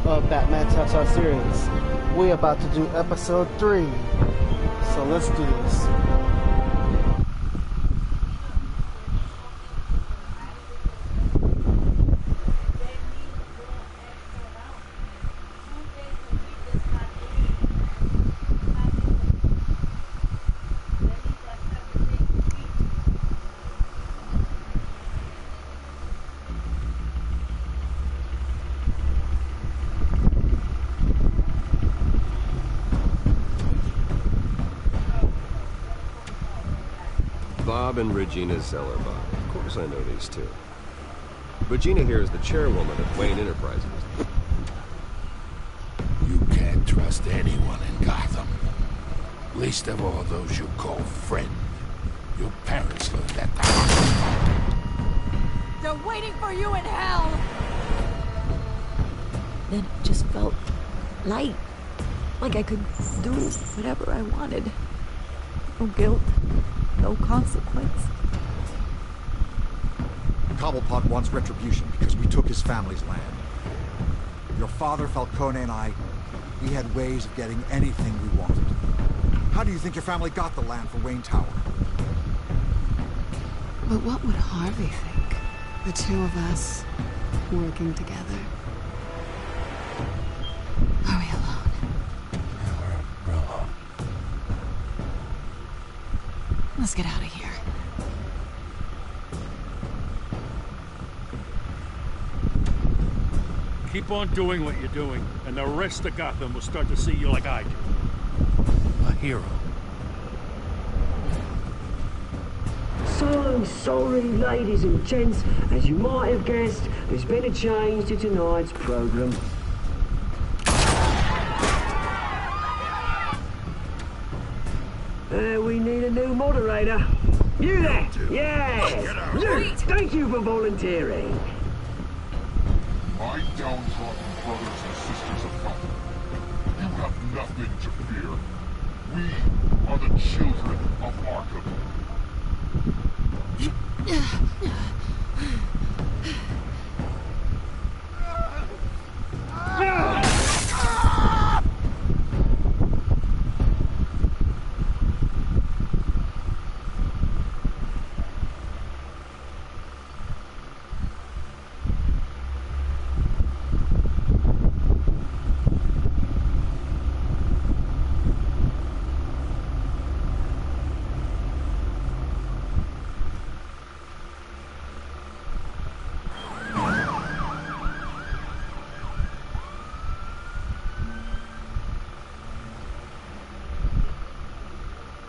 of Batman Telltale series. We're about to do episode 3. So let's do this. Bob and Regina Zellerbach. Of course I know these two. Regina here is the chairwoman of Wayne Enterprises. You can't trust anyone in Gotham. Least of all those you call friend. Your parents learned that the hard way. They're waiting for you in hell! Then it just felt light. Like I could do whatever I wanted. No guilt. No consequence. Cobblepot wants retribution because we took his family's land. Your father, Falcone, and I, we had ways of getting anything we wanted. How do you think your family got the land for Wayne Tower? But what would Harvey think? The two of us working together. Are we alone? Yeah, we're alone. Let's get out of here. Keep on doing what you're doing, and the rest of Gotham will start to see you like I do. A hero. So sorry, ladies and gents. As you might have guessed, there's been a change to tonight's program. We need a new moderator. You there? Yeah! Luke, thank you for volunteering. My downtrodden brothers and sisters of Gotham, you have nothing to fear. We are the children of Arkham.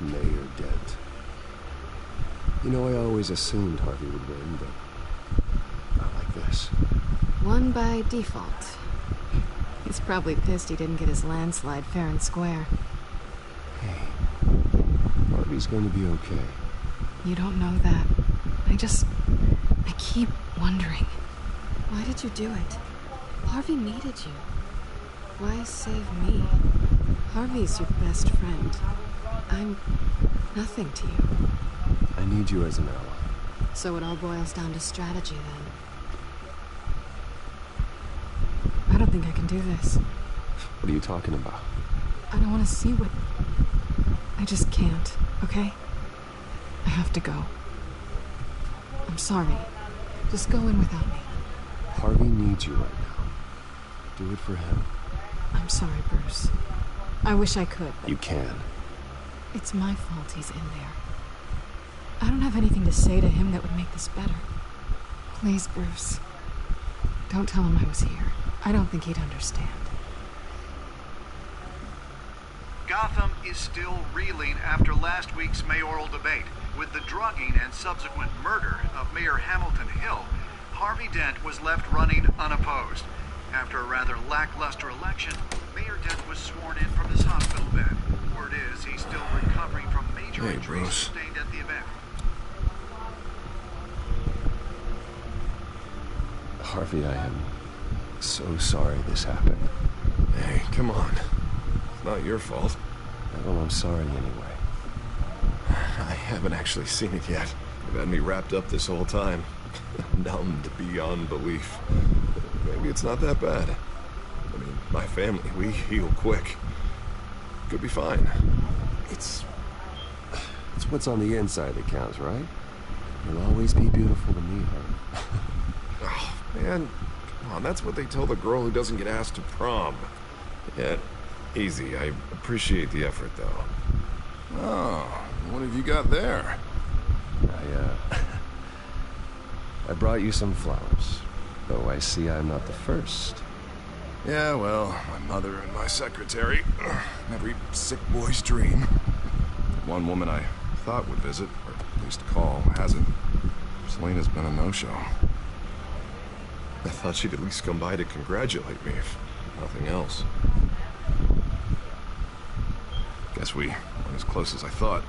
Mayor Dent. You know, I always assumed Harvey would win, but not like this. Won by default. He's probably pissed he didn't get his landslide fair and square. Hey, Harvey's going to be okay. You don't know that. I keep wondering. Why did you do it? Harvey needed you. Why save me? Harvey's your best friend. I'm nothing to you. I need you as an ally. So it all boils down to strategy, then. I don't think I can do this. What are you talking about? I don't want to see what... I just can't, okay? I have to go. I'm sorry. Just go in without me. Harvey needs you right now. Do it for him. I'm sorry, Bruce. I wish I could, but... You can. It's my fault he's in there. I don't have anything to say to him that would make this better. Please, Bruce. Don't tell him I was here. I don't think he'd understand. Gotham is still reeling after last week's mayoral debate. With the drugging and subsequent murder of Mayor Hamilton Hill, Harvey Dent was left running unopposed. After a rather lackluster election, Mayor Dent was sworn in from his hospital bed. Word is he's still recovering from major injuries sustained at the event. Harvey, I am so sorry this happened. Hey, come on. It's not your fault. Well, I'm sorry anyway. I haven't actually seen it yet. You've had me wrapped up this whole time. Numbed beyond belief. Maybe it's not that bad. I mean, My family, we heal quick. Could be fine. It's what's on the inside that counts, right? You'll always be beautiful to me, Harvey. Oh, man. Come on, that's what they tell the girl who doesn't get asked to prom. Yeah, easy. I appreciate the effort, though. Oh, what have you got there? I brought you some flowers. Though I see I'm not the first. Yeah, well, my mother and my secretary. Every sick boy's dream. One woman I thought would visit, or at least call, hasn't. Selena's been a no-show. I thought she'd at least come by to congratulate me, if nothing else. Guess we weren't as close as I thought.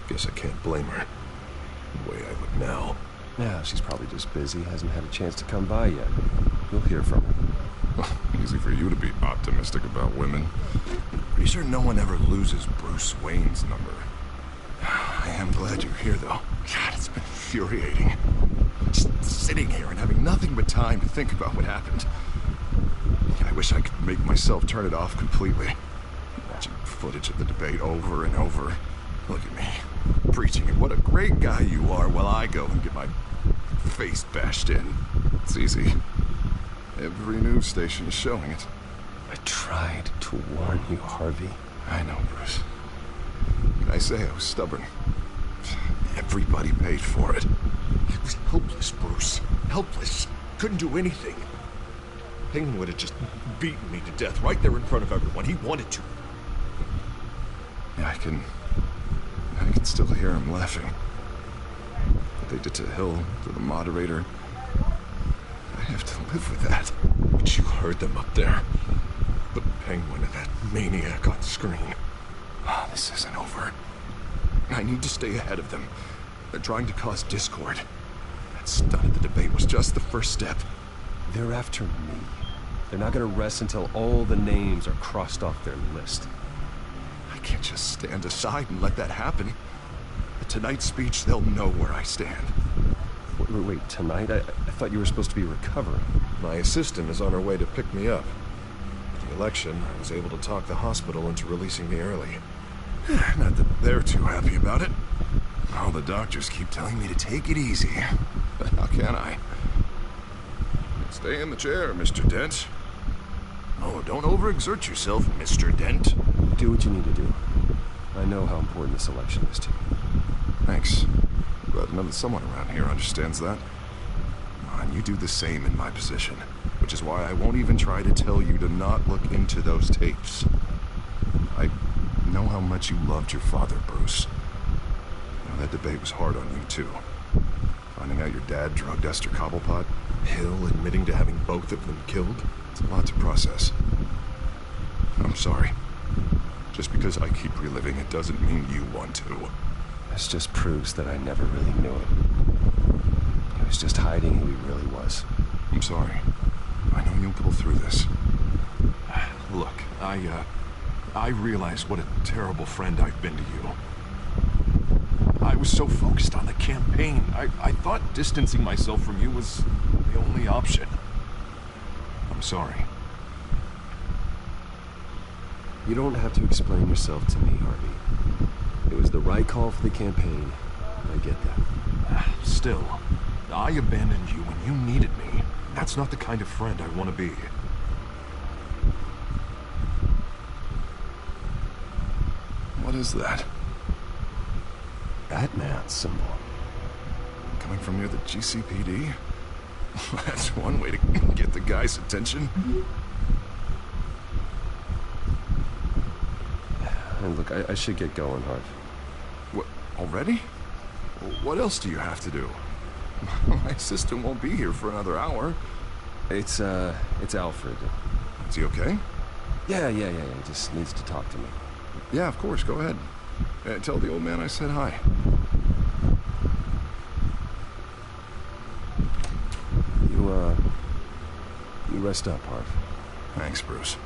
Guess I can't blame her. The way I look now. Yeah, she's probably just busy, hasn't had a chance to come by yet. You'll hear from her. Well, easy for you to be optimistic about women. Pretty sure no one ever loses Bruce Wayne's number. I am glad you're here, though. God, it's been infuriating. Just sitting here and having nothing but time to think about what happened. I wish I could make myself turn it off completely. Watching footage of the debate over and over. Look at me, preaching at what a great guy you are while I go and get my face bashed in. It's easy. Every news station is showing it. I tried to warn you, Harvey. I know, Bruce. Can I say I was stubborn? Everybody paid for it. I was helpless, Bruce. Helpless. Couldn't do anything. Penguin would have just beaten me to death right there in front of everyone. He wanted to. Yeah, I can still hear him laughing. What they did to Hill, to the moderator. I have to live with that. But you heard them up there. The Penguin and that maniac on screen. Oh, this isn't over. I need to stay ahead of them. They're trying to cause discord. That stunt at the debate was just the first step. They're after me. They're not gonna rest until all the names are crossed off their list. I can't just stand aside and let that happen. At tonight's speech, they'll know where I stand. Wait, tonight? I thought you were supposed to be recovering. My assistant is on her way to pick me up. With the election, I was able to talk the hospital into releasing me early. Not that they're too happy about it. All the doctors keep telling me to take it easy. But how can I? Stay in the chair, Mr. Dent. Oh, don't overexert yourself, Mr. Dent. Do what you need to do. I know how important this election is to you. Thanks. Glad to know that someone around here understands that. Come on, you do the same in my position. Which is why I won't even try to tell you to not look into those tapes. I know how much you loved your father, Bruce. I know that debate was hard on you, too. Finding out your dad drugged Esther Cobblepot. Hill admitting to having both of them killed. It's a lot to process. I'm sorry. Just because I keep reliving it doesn't mean you want to. This just proves that I never really knew him. He was just hiding who he really was. I'm sorry. I know you'll pull through this. Look, I realize what a terrible friend I've been to you. I was so focused on the campaign. I thought distancing myself from you was the only option. I'm sorry. You don't have to explain yourself to me, Harvey. It was the right call for the campaign. I get that. Still, I abandoned you when you needed me. That's not the kind of friend I want to be. What is that? Batman symbol. Coming from near the GCPD? That's one way to get the guy's attention. And look, I should get going, Harv. What, already? What else do you have to do? My assistant won't be here for another hour. It's Alfred. Is he okay? Yeah, he just needs to talk to me. Yeah, of course, go ahead. Tell the old man I said hi. You rest up, Harv. Thanks, Bruce.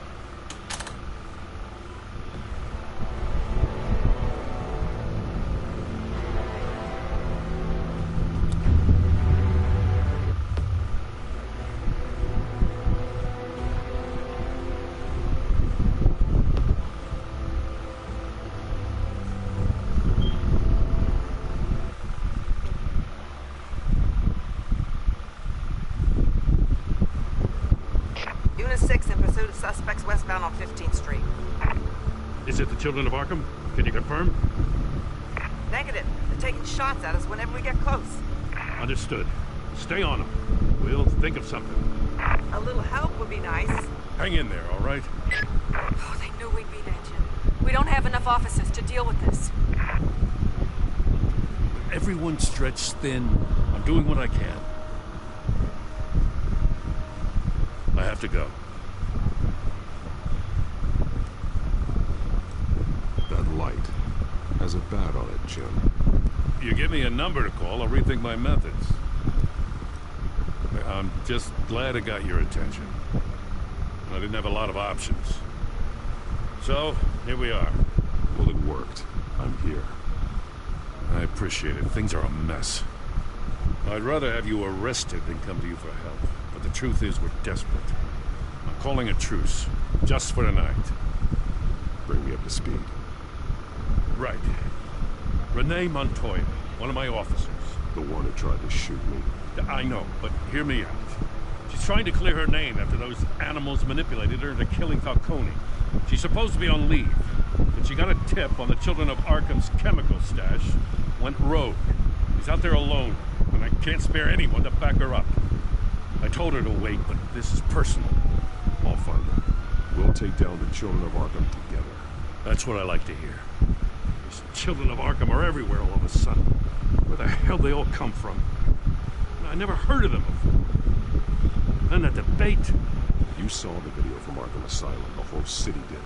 Unit 6 in pursuit of suspects westbound on 15th Street. Is it the Children of Arkham? Can you confirm? Negative. They're taking shots at us whenever we get close. Understood. Stay on them. We'll think of something. A little help would be nice. Hang in there, all right? Oh, they knew we'd be there, Jim. We don't have enough officers to deal with this. Everyone's stretched thin. I'm doing what I can. I have to go. That light has a bat on it, Jim. You give me a number to call, I'll rethink my methods. I'm just glad it got your attention. I didn't have a lot of options. So, here we are. Well, it worked. I'm here. I appreciate it. Things are a mess. I'd rather have you arrested than come to you for help. But the truth is, we're desperate. I'm calling a truce. Just for tonight. Bring me up to speed. Right. Renee Montoya, one of my officers. The one who tried to shoot me. I know, but hear me out. She's trying to clear her name after those animals manipulated her into killing Falcone. She's supposed to be on leave, but she got a tip on the Children of Arkham's chemical stash, went rogue. She's out there alone, and I can't spare anyone to back her up. I told her to wait, but this is personal. I'll find her. We'll take down the Children of Arkham together. That's what I like to hear. These Children of Arkham are everywhere all of a sudden. Where the hell they all come from? I never heard of them before. And that debate. You saw the video from Arkham Asylum. The whole city did.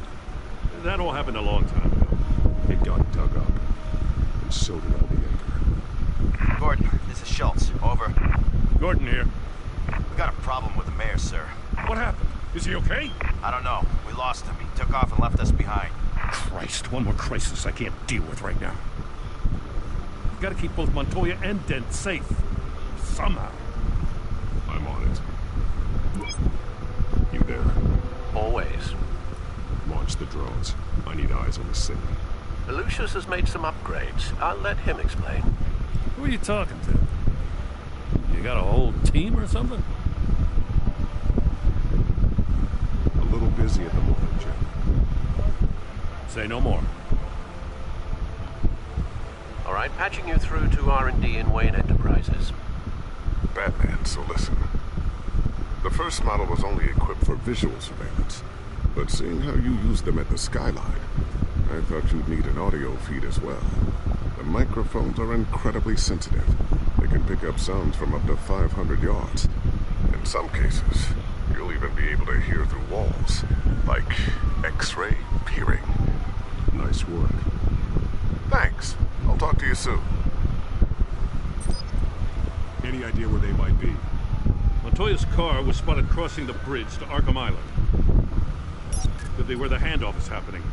That all happened a long time ago. It got dug up. And so did all the anchor. Gordon, this is Schultz. Over. Gordon here. We got a problem with the mayor, sir. What happened? Is he okay? I don't know. We lost him. He took off and left us behind. Christ, one more crisis I can't deal with right now. We've got to keep both Montoya and Dent safe. Somehow. I'm on it. You there? Always. Launch the drones. I need eyes on the city. Lucius has made some upgrades. I'll let him explain. Who are you talking to? You got a whole team or something? A little busy at the moment, Jim. Say no more. All right, patching you through to R&D in Wayne Enterprises. Batman, so listen. The first model was only equipped for visual surveillance, but seeing how you used them at the skyline, I thought you'd need an audio feed as well. The microphones are incredibly sensitive. They can pick up sounds from up to 500 yards. In some cases, you'll even be able to hear through walls, like X-ray peering. Nice work. Thanks. I'll talk to you soon. Any idea where they might be? Montoya's car was spotted crossing the bridge to Arkham Island. Could be where the handoff is happening.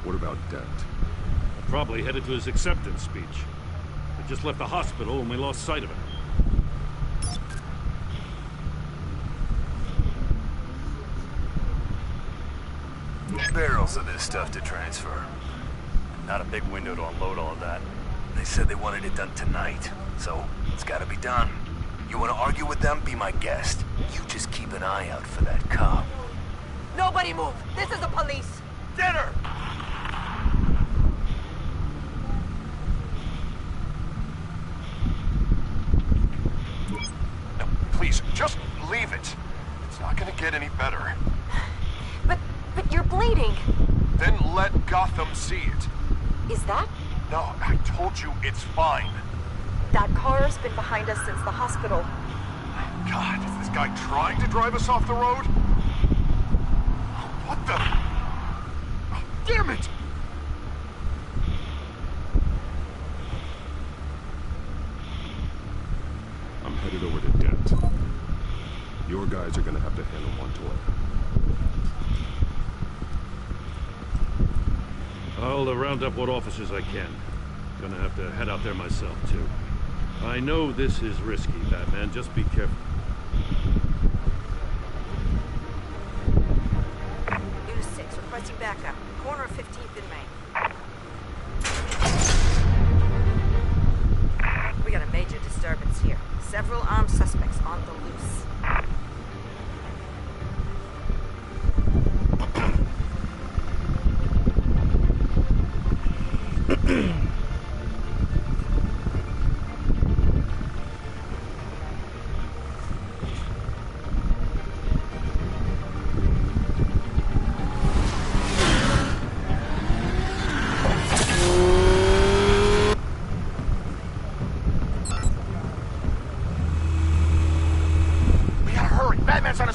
What about Dent? Probably headed to his acceptance speech. He just left the hospital and we lost sight of him. Barrels of this stuff to transfer. Not a big window to unload all of that. They said they wanted it done tonight, so it's gotta be done. You wanna argue with them? Be my guest. You just keep an eye out for that cop. Nobody move! This is the police! Get her! No, please, just leave it. It's not gonna get any better. But you're bleeding. Then let Gotham see it. Is that? No, I told you it's fine. That car's been behind us since the hospital. God, is this guy trying to drive us off the road? What the? Oh, damn it! I'm headed over to Dent. Your guys are gonna have to handle Montoya. I'll round up what officers I can. Gonna have to head out there myself, too. I know this is risky, Batman. Just be careful. Unit 6, requesting backup. Corner of 15th and Main. We got a major disturbance here. Several armed suspects on the loose.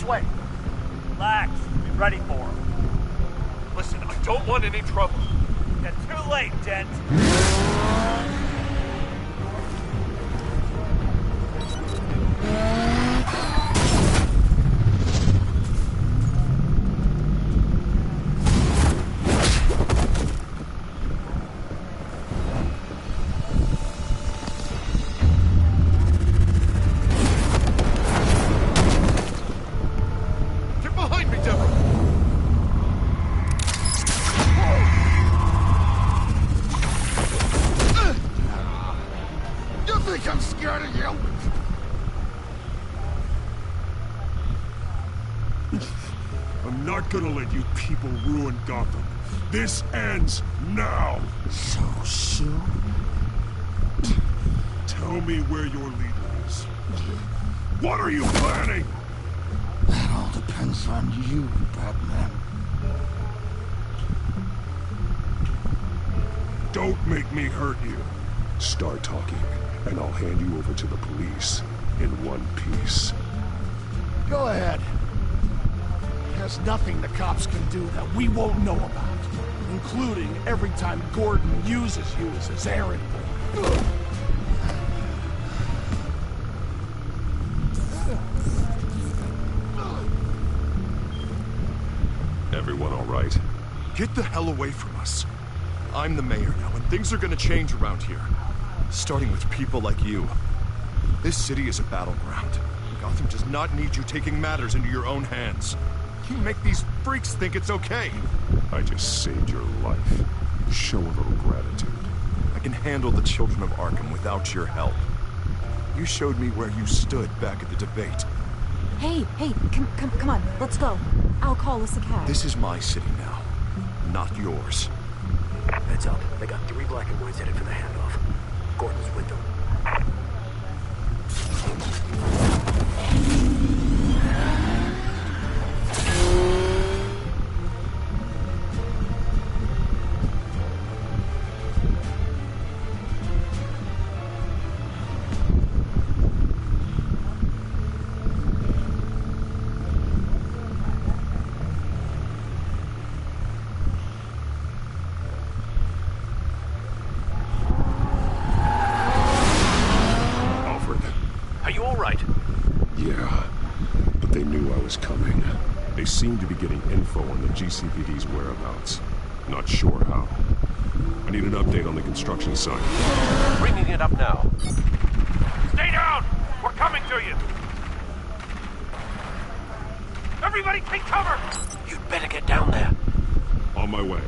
way. Relax. Be ready for him. Listen, I don't want any trouble. You're too late, Dent. Gonna let you people ruin Gotham. This ends now. So soon? Tell me where your leader is. What are you planning? That all depends on you, Batman. Don't make me hurt you. Start talking, and I'll hand you over to the police in one piece. Go ahead. There's nothing the cops can do that we won't know about, including every time Gordon uses you as his errand boy. Everyone all right? Get the hell away from us. I'm the mayor now, and things are gonna change around here. Starting with people like you. This city is a battleground. Gotham does not need you taking matters into your own hands. You make these freaks think it's okay. I just saved your life. Show a little gratitude. I can handle the children of Arkham without your help. You showed me where you stood back at the debate. Hey, come on, let's go. I'll call us a cab. This is my city now, not yours. Heads up. They got 3 black and whites headed for the handoff. Gordon's with them. Seem to be getting info on the GCPD's whereabouts. Not sure how. I need an update on the construction site. Bringing it up now. Stay down! We're coming to you! Everybody take cover! You'd better get down there. On my way.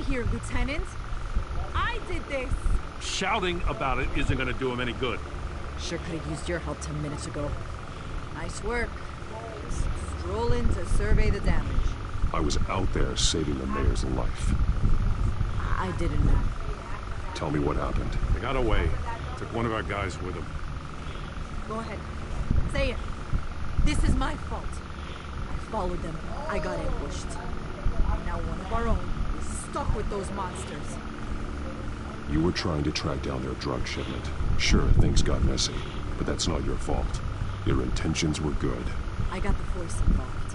Here, Lieutenant. I did this. Shouting about it isn't going to do him any good. Sure could have used your help 10 minutes ago. Nice work. Just stroll in to survey the damage. I was out there saving the mayor's life. I didn't know. Tell me what happened. They got away. Took one of our guys with them. Go ahead. Say it. This is my fault. I followed them. I got ambushed. Now one of our own stuck with those monsters. You were trying to track down their drug shipment. Sure, things got messy, but that's not your fault. Your intentions were good. I got the force involved.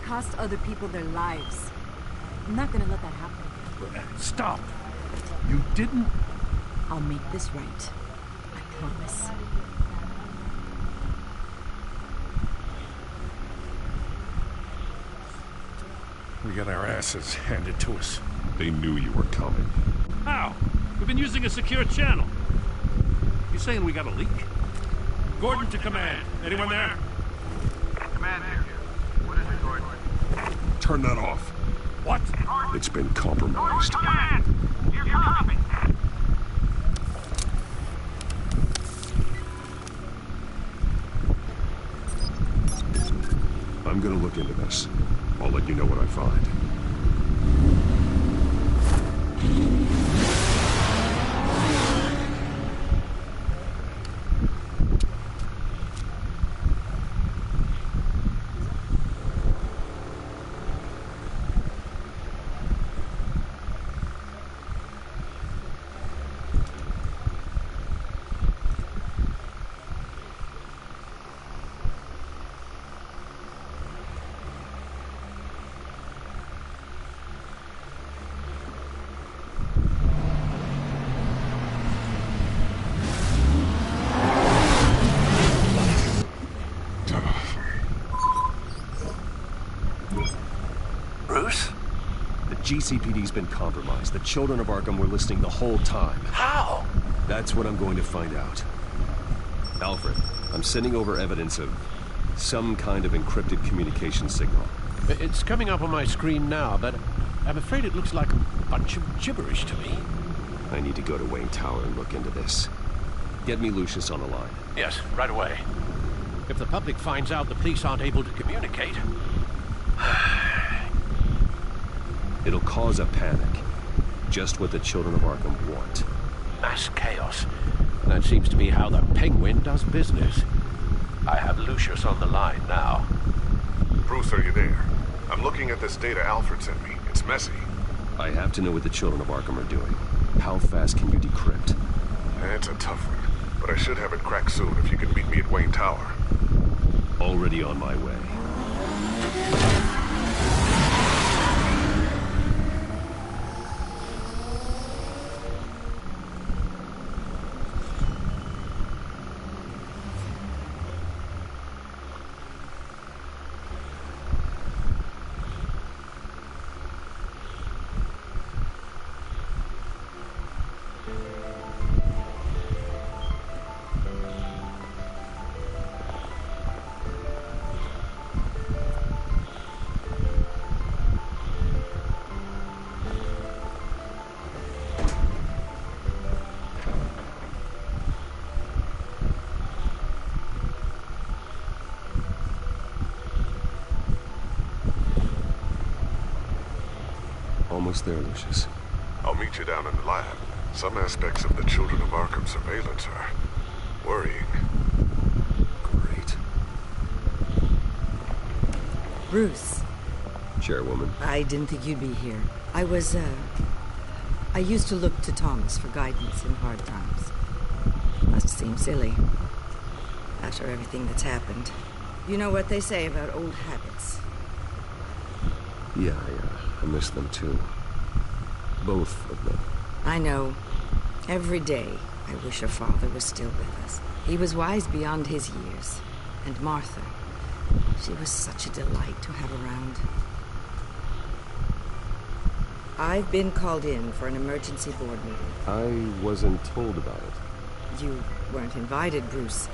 Cost other people their lives. I'm not gonna let that happen. Stop! You didn't... I'll make this right. I promise. We got our asses handed to us. They knew you were coming. How? We've been using a secure channel. You saying we got a leak? Gordon to command. Anyone there? Command here. What is it, Gordon? Turn that off. What? It's been compromised. Command! You're copy. I'm gonna look into this. I'll let you know what I find. Bruce? The GCPD's been compromised. The children of Arkham were listening the whole time. How? That's what I'm going to find out. Alfred, I'm sending over evidence of some kind of encrypted communication signal. It's coming up on my screen now, but I'm afraid it looks like a bunch of gibberish to me. I need to go to Wayne Tower and look into this. Get me Lucius on the line. Yes, right away. If the public finds out the police aren't able to communicate... It'll cause a panic. Just what the children of Arkham want. Mass chaos. That seems to be how the Penguin does business. I have Lucius on the line now. Bruce, are you there? I'm looking at this data Alfred sent me. It's messy. I have to know what the children of Arkham are doing. How fast can you decrypt? It's a tough one, but I should have it cracked soon if you can meet me at Wayne Tower. Already on my way. Almost there, Lucius. I'll meet you down in the lab. Some aspects of the Children of Arkham surveillance are worrying. Great. Bruce. Chairwoman. I didn't think you'd be here. I used to look to Thomas for guidance in hard times. Must seem silly. After everything that's happened. You know what they say about old habits. Yeah, I miss them too. Both of them. I know. Every day, I wish your father was still with us. He was wise beyond his years. And Martha, she was such a delight to have around. I've been called in for an emergency board meeting. I wasn't told about it. You weren't invited, Bruce.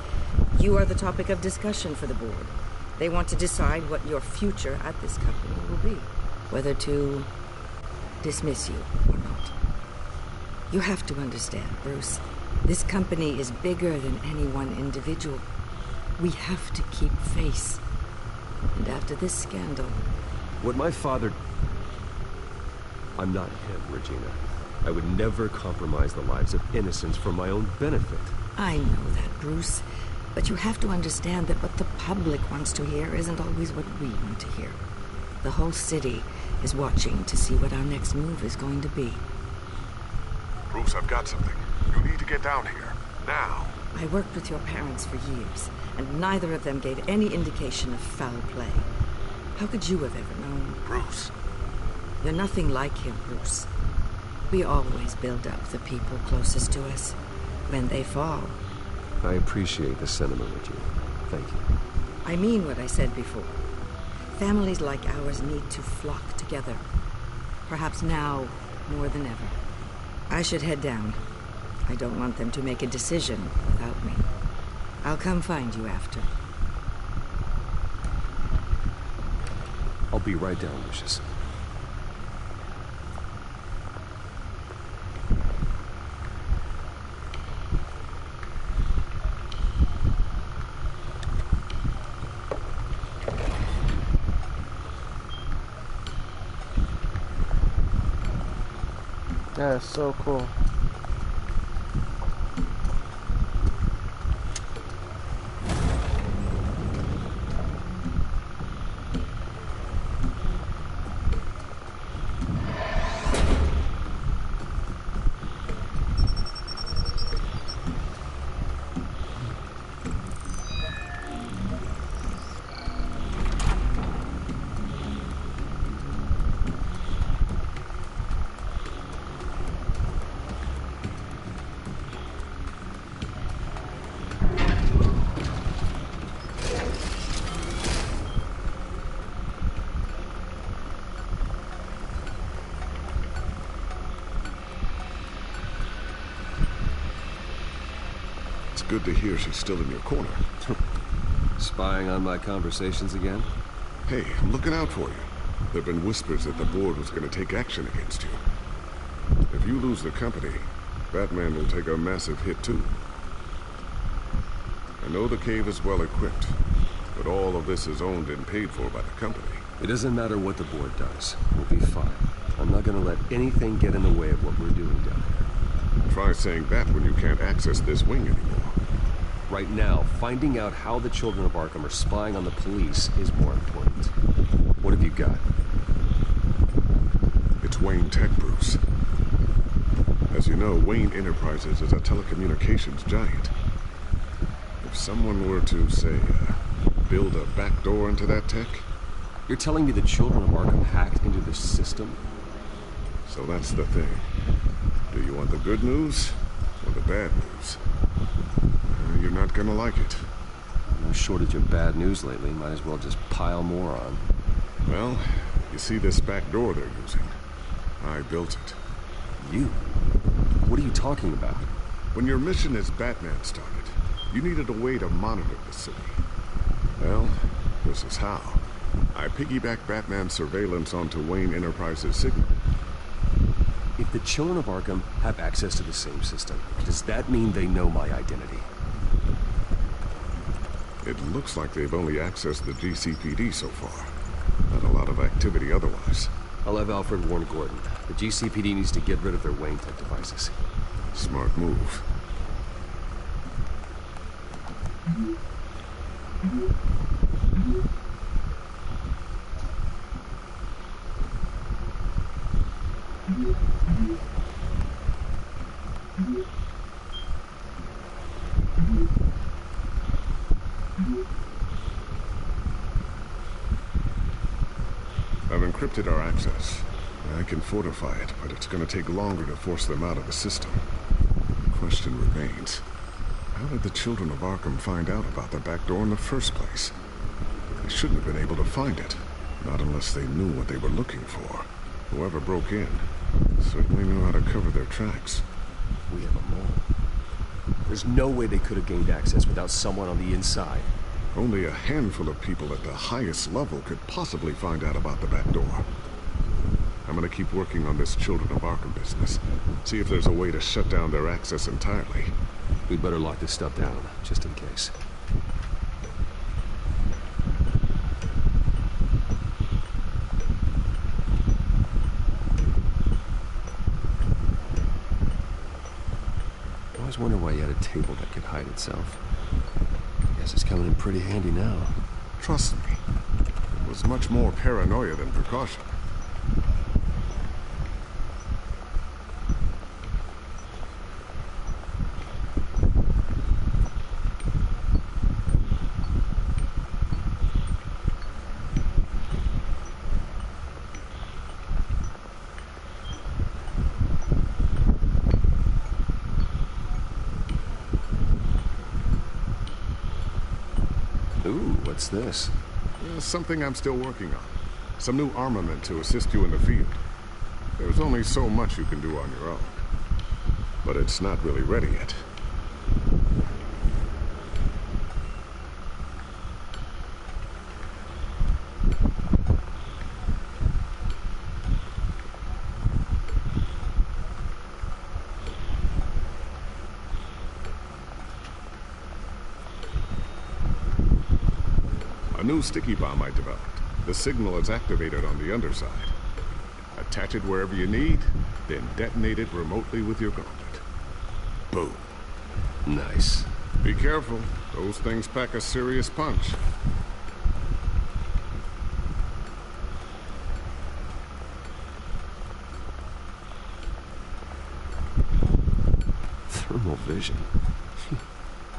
You are the topic of discussion for the board. They want to decide what your future at this company will be. Whether to dismiss you or not. You have to understand, Bruce. This company is bigger than any one individual. We have to keep face. And after this scandal... What my father... I'm not him, Regina. I would never compromise the lives of innocents for my own benefit. I know that, Bruce. But you have to understand that what the public wants to hear isn't always what we want to hear. The whole city is watching to see what our next move is going to be. Bruce, I've got something. You need to get down here. Now. I worked with your parents for years, and neither of them gave any indication of foul play. How could you have ever known? Bruce. You're nothing like him, Bruce. We always build up the people closest to us. When they fall... I appreciate the sentiment, Regina. Thank you. I mean what I said before. Families like ours need to flock together. Perhaps now more than ever. I should head down. I don't want them to make a decision without me. I'll come find you after. I'll be right down, Lucius. That is so cool. Good to hear she's still in your corner. Spying on my conversations again? Hey, I'm looking out for you. There have been whispers that the board was going to take action against you. If you lose the company, Batman will take a massive hit too. I know the cave is well equipped, but all of this is owned and paid for by the company. It doesn't matter what the board does. We'll be fine. I'm not going to let anything get in the way of what we're doing down here. Try saying that when you can't access this wing anymore. Right now, finding out how the children of Arkham are spying on the police is more important. What have you got? It's Wayne Tech, Bruce. As you know, Wayne Enterprises is a telecommunications giant. If someone were to, say, build a backdoor into that tech... You're telling me the children of Arkham hacked into this system? So that's the thing. Do you want the good news or the bad news? You're not gonna like it. No shortage of bad news lately. Might as well just pile more on. Well, you see this back door they're using? I built it. You? What are you talking about? When your mission as Batman started, you needed a way to monitor the city. Well, this is how. I piggybacked Batman's surveillance onto Wayne Enterprises' signal. If the children of Arkham have access to the same system, does that mean they know my identity? It looks like they've only accessed the GCPD so far. Not a lot of activity otherwise. I'll have Alfred warn Gordon. The GCPD needs to get rid of their Wayne Tech devices. Smart move. I've encrypted our access. I can fortify it, but it's going to take longer to force them out of the system. The question remains, how did the children of Arkham find out about the back door in the first place? They shouldn't have been able to find it, not unless they knew what they were looking for. Whoever broke in certainly knew how to cover their tracks. We have a mole. There's no way they could have gained access without someone on the inside. Only a handful of people at the highest level could possibly find out about the back door. I'm gonna keep working on this Children of Arkham business. See if there's a way to shut down their access entirely. We'd better lock this stuff down, just in case. I always wonder why you had a table that could hide itself. Guess it's coming in pretty handy now. Trust me, it was much more paranoia than precaution. Ooh, what's this? Something I'm still working on. Some new armament to assist you in the field. There's only so much you can do on your own. But it's not really ready yet. A new sticky bomb I developed. The signal is activated on the underside. A Attach it wherever you need, then detonate it remotely with your gauntlet. Boom. Nice. Be careful. Those things pack a serious punch. Thermal vision.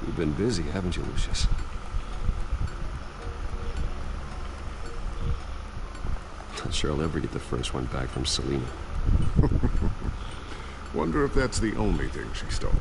You've been busy, haven't you, Lucius? Not sure I'll ever get the first one back from Selena. Wonder if that's the only thing she stole.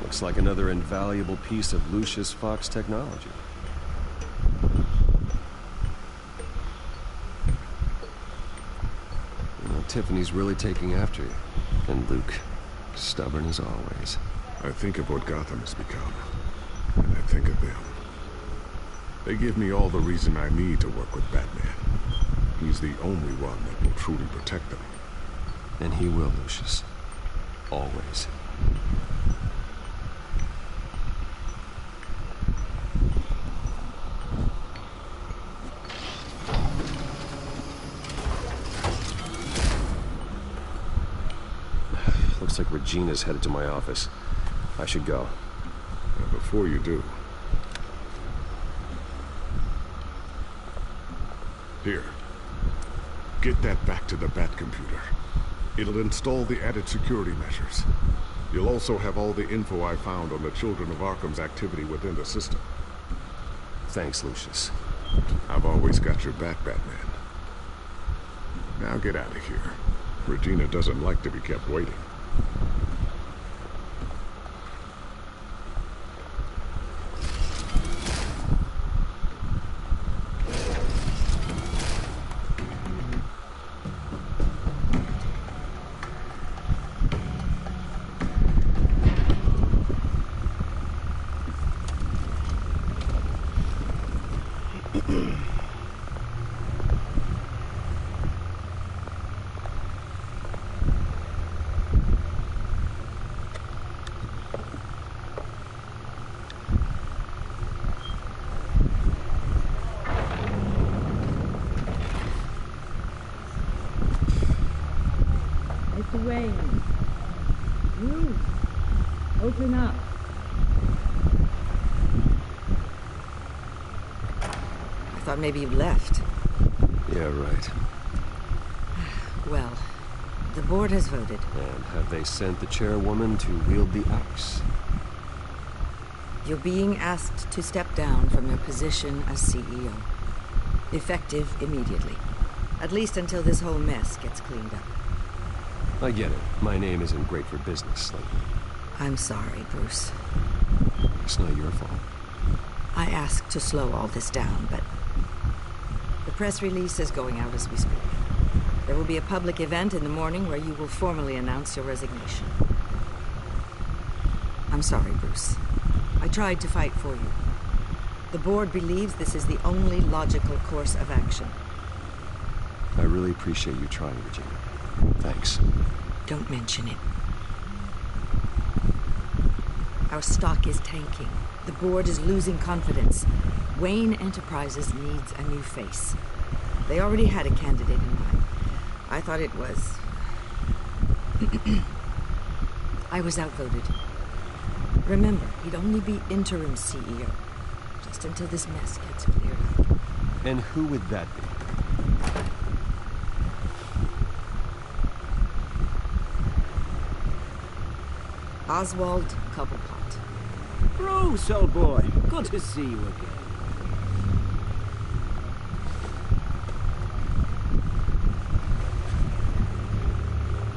Looks like another invaluable piece of Lucius Fox technology. Well, Tiffany's really taking after you. And Luke, stubborn as always. I think of what Gotham has become, and I think of them. They give me all the reason I need to work with Batman. He's the only one that will truly protect them. And he will, Lucius. Always. Looks like Regina's headed to my office. I should go. Now, before you do... Here. Get that back to the Batcomputer. It'll install the added security measures. You'll also have all the info I found on the Children of Arkham's activity within the system. Thanks, Lucius. I've always got your back, Batman. Now get out of here. Regina doesn't like to be kept waiting. Wayne. Ruth, open up. I thought maybe you left. Yeah, right. Well, the board has voted. And have they sent the chairwoman to wield the axe? You're being asked to step down from your position as CEO. Effective immediately. At least until this whole mess gets cleaned up. I get it. My name isn't great for business lately. I'm sorry, Bruce. It's not your fault. I asked to slow all this down, but the press release is going out as we speak. There will be a public event in the morning where you will formally announce your resignation. I'm sorry, Bruce. I tried to fight for you. The board believes this is the only logical course of action. I really appreciate you trying, Regina. Thanks. Don't mention it. Our stock is tanking. The board is losing confidence. Wayne Enterprises needs a new face. They already had a candidate in mind. I thought it was... I was outvoted. Remember, he'd only be interim CEO. Just until this mess gets cleared up. And who would that be? Oswald Cobblepot. Bruce, old boy. Good to see you again.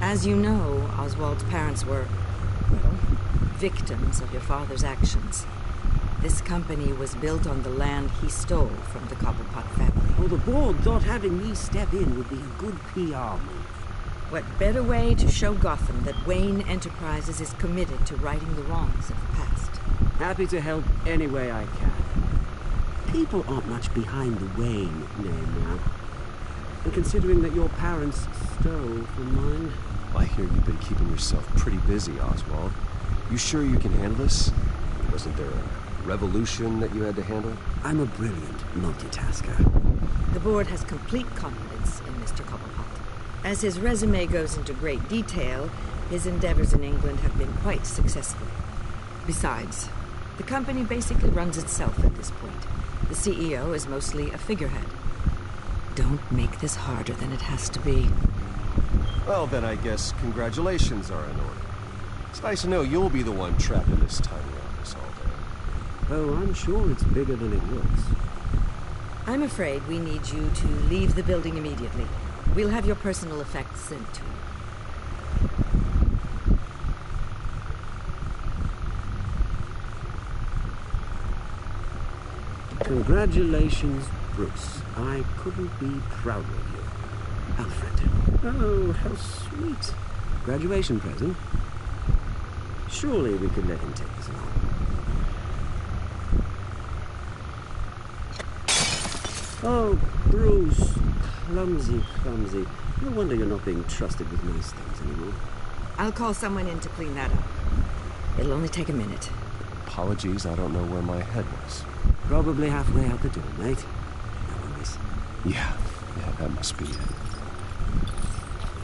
As you know, Oswald's parents were, well, victims of your father's actions. This company was built on the land he stole from the Cobblepot family. Well, the board thought having me step in would be a good PR move. What better way to show Gotham that Wayne Enterprises is committed to righting the wrongs of the past? Happy to help any way I can. People aren't much behind the Wayne name now. And considering that your parents stole from mine... I hear you've been keeping yourself pretty busy, Oswald. You sure you can handle this? Wasn't there a revolution that you had to handle? I'm a brilliant multitasker. The board has complete confidence in Mr. Cobblepot. As his resume goes into great detail, his endeavors in England have been quite successful. Besides, the company basically runs itself at this point. The CEO is mostly a figurehead. Don't make this harder than it has to be. Well, then I guess congratulations are in order. It's nice to know you'll be the one trapped in this tiny office all day. Oh, I'm sure it's bigger than it looks. I'm afraid we need you to leave the building immediately. We'll have your personal effects sent to you. Congratulations, Bruce. I couldn't be prouder of you. Alfred. Oh, how sweet. Graduation present. Surely we could let him take this along. Oh, Bruce. Clumsy, clumsy. No wonder you're not being trusted with nice things anymore. I'll call someone in to clean that up. It'll only take a minute. Apologies, I don't know where my head was. Probably halfway out the door, mate. No worries. Yeah, that must be it.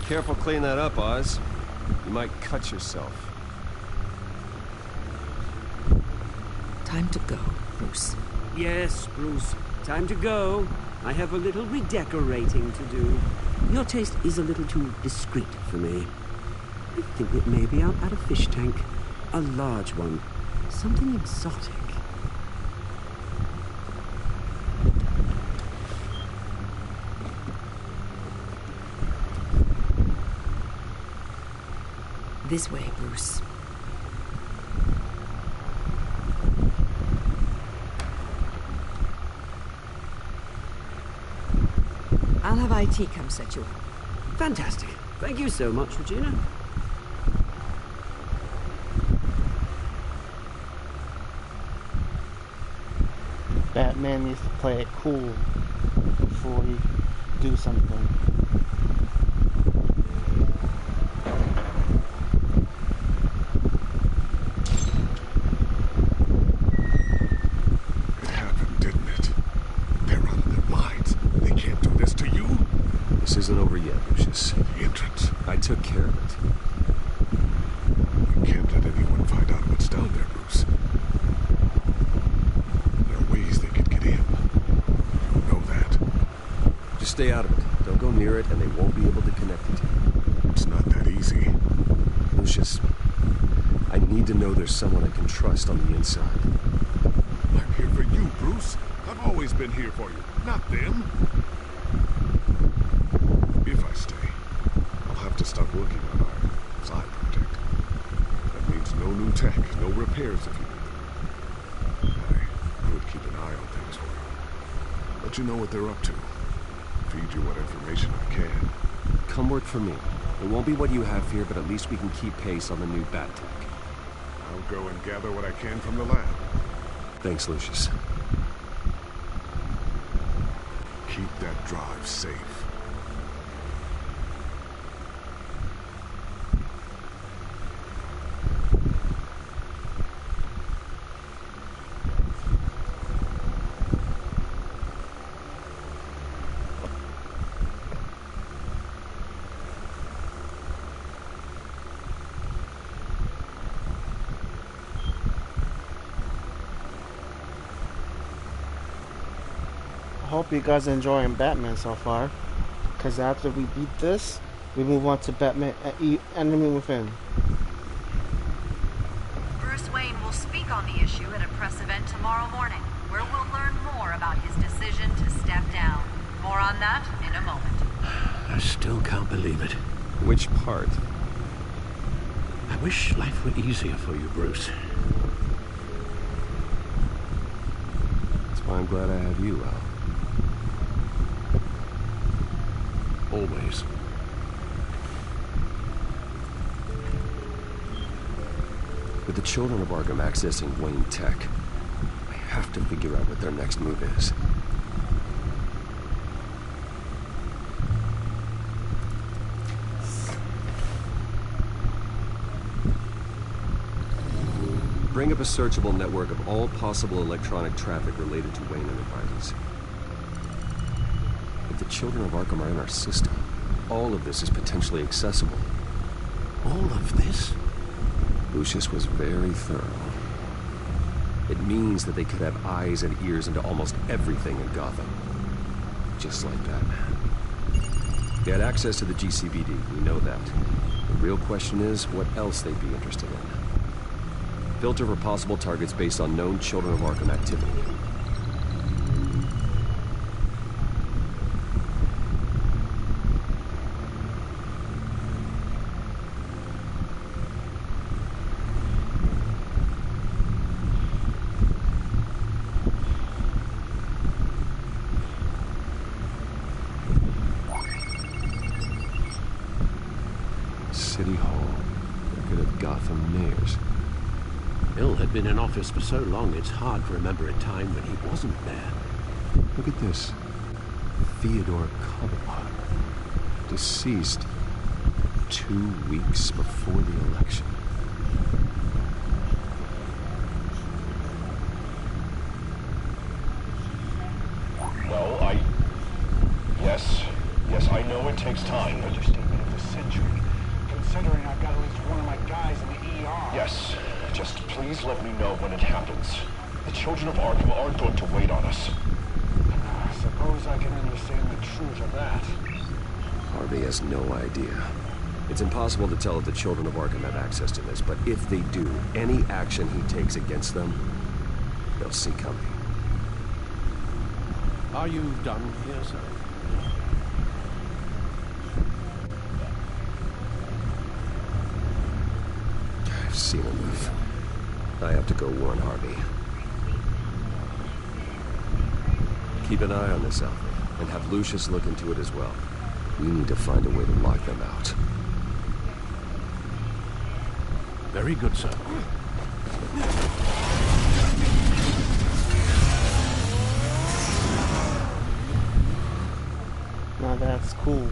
Careful clean that up, Oz. You might cut yourself. Time to go, Bruce. Yes, Bruce. Time to go. I have a little redecorating to do. Your taste is a little too discreet for me. I think it may be out at a fish tank. A large one. Something exotic. This way, Bruce. I'll have IT come set you up. Fantastic. Thank you so much, Regina. Batman needs to play it cool before he do something. It happened, didn't it? They're out of their minds. They can't do this to you. This isn't over yet, Lucius. The entrance. I took care of it. We can't let anyone find out what's down there, Bruce. There are ways they could get in. You know that. Just stay out of it. Don't go near it, and they won't be able to connect it to you. It's not that easy. Lucius, I need to know there's someone I can trust on the inside. I'm here for you, Bruce. I've always been here for you, not them. If I stay, I'll have to stop working on our side project. That means no new tech, no repairs if you need them. I could keep an eye on things for you. Let you know what they're up to. Feed you what information I can. Come work for me. It won't be what you have here, but at least we can keep pace on the new bat tech. I'll go and gather what I can from the lab. Thanks, Lucius. Keep that drive safe. Hope you guys are enjoying Batman so far, because after we beat this, we move on to Batman Enemy Within. Bruce Wayne will speak on the issue at a press event tomorrow morning, where we'll learn more about his decision to step down. More on that in a moment. I still can't believe it. Which part? I wish life were easier for you, Bruce. That's why I'm glad I have you, Al. Always. With the children of Arkham accessing Wayne Tech, I have to figure out what their next move is. Bring up a searchable network of all possible electronic traffic related to Wayne Enterprises. If the children of Arkham are in our system, all of this is potentially accessible. All of this? Lucius was very thorough. It means that they could have eyes and ears into almost everything in Gotham. Just like Batman. They had access to the GCPD, we know that. The real question is, what else they'd be interested in. Filter for possible targets based on known Children of Arkham activity. City Hall, record of Gotham mayors. Hill had been in office for so long, it's hard to remember a time when he wasn't there. Look at this. Theodore Cobblepot. Deceased 2 weeks before the election. Well, Yes, I know it takes time. Understatement of the century. Considering I've got at least one of my guys in the ER. Yes, just please let me know when it happens. The children of Arkham aren't going to wait on us. I suppose I can understand the truth of that. Harvey has no idea. It's impossible to tell if the children of Arkham have access to this, but if they do, any action he takes against them, they'll see coming. Are you done here, sir? I've seen enough. I have to go warn Harvey. Keep an eye on this outfit, and have Lucius look into it as well. We need to find a way to lock them out. Very good, sir. Now that's cool.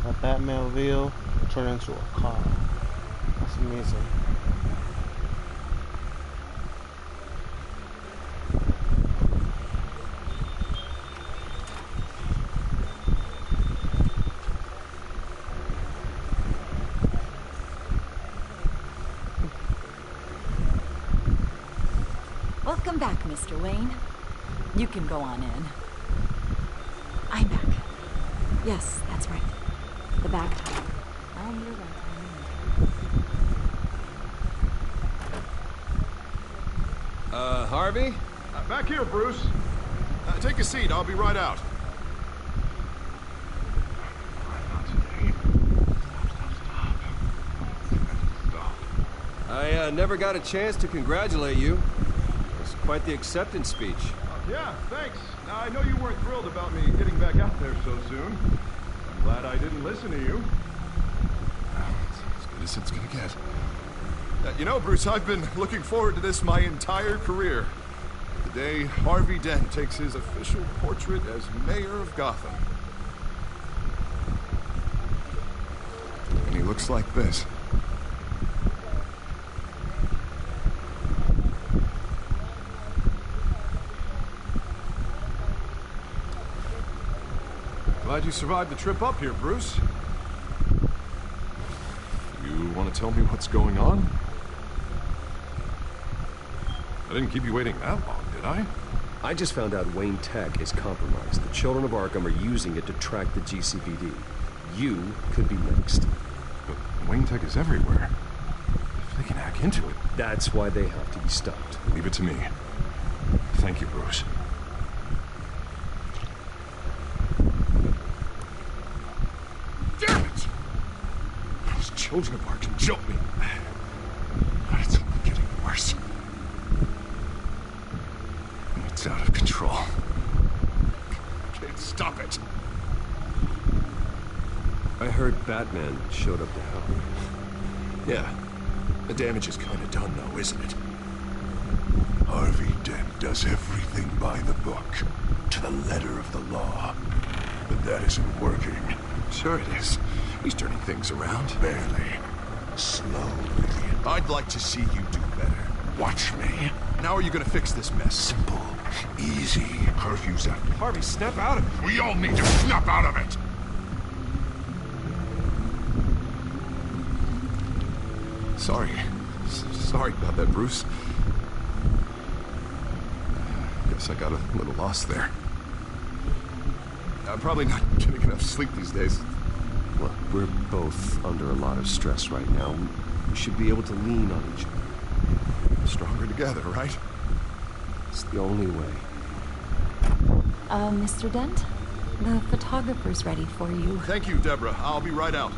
A Batmobile turned into a car. That's amazing. Welcome back, Mr. Wayne. You can go on in. I'm back. Yes, that's right. The back. On your right. Harvey? Back here, Bruce. Take a seat. I'll be right out. I never got a chance to congratulate you. It was quite the acceptance speech. Yeah, thanks. Now, I know you weren't thrilled about me getting back out there so soon. I'm glad I didn't listen to you. As good as it's gonna get. You know, Bruce, I've been looking forward to this my entire career. The day Harvey Dent takes his official portrait as mayor of Gotham. And he looks like this. Glad you survived the trip up here, Bruce. You want to tell me what's going on? I didn't keep you waiting that long, did I? I just found out Wayne Tech is compromised. The children of Arkham are using it to track the GCPD. You could be next. But Wayne Tech is everywhere. If they can hack into it... That's why they have to be stopped. Leave it to me. Thank you, Bruce. Damn it! Those children of Arkham jumped me. But it's only getting worse. It's out of control. I can't stop it. I heard Batman showed up to help. Yeah. The damage is kind of done, though, isn't it? Harvey Dent does everything by the book, to the letter of the law. But that isn't working. Sure it is. He's turning things around. Barely. Slowly. I'd like to see you do better. Watch me. Now are you gonna fix this mess? Simple. Easy. Curfew's up. Harvey, snap out of it. We all need to snap out of it! Sorry about that, Bruce. Guess I got a little lost there. I'm probably not getting enough sleep these days. Look, we're both under a lot of stress right now. We should be able to lean on each other. Stronger together, right? It's the only way. Mr. Dent? The photographer's ready for you. Thank you, Deborah. I'll be right out.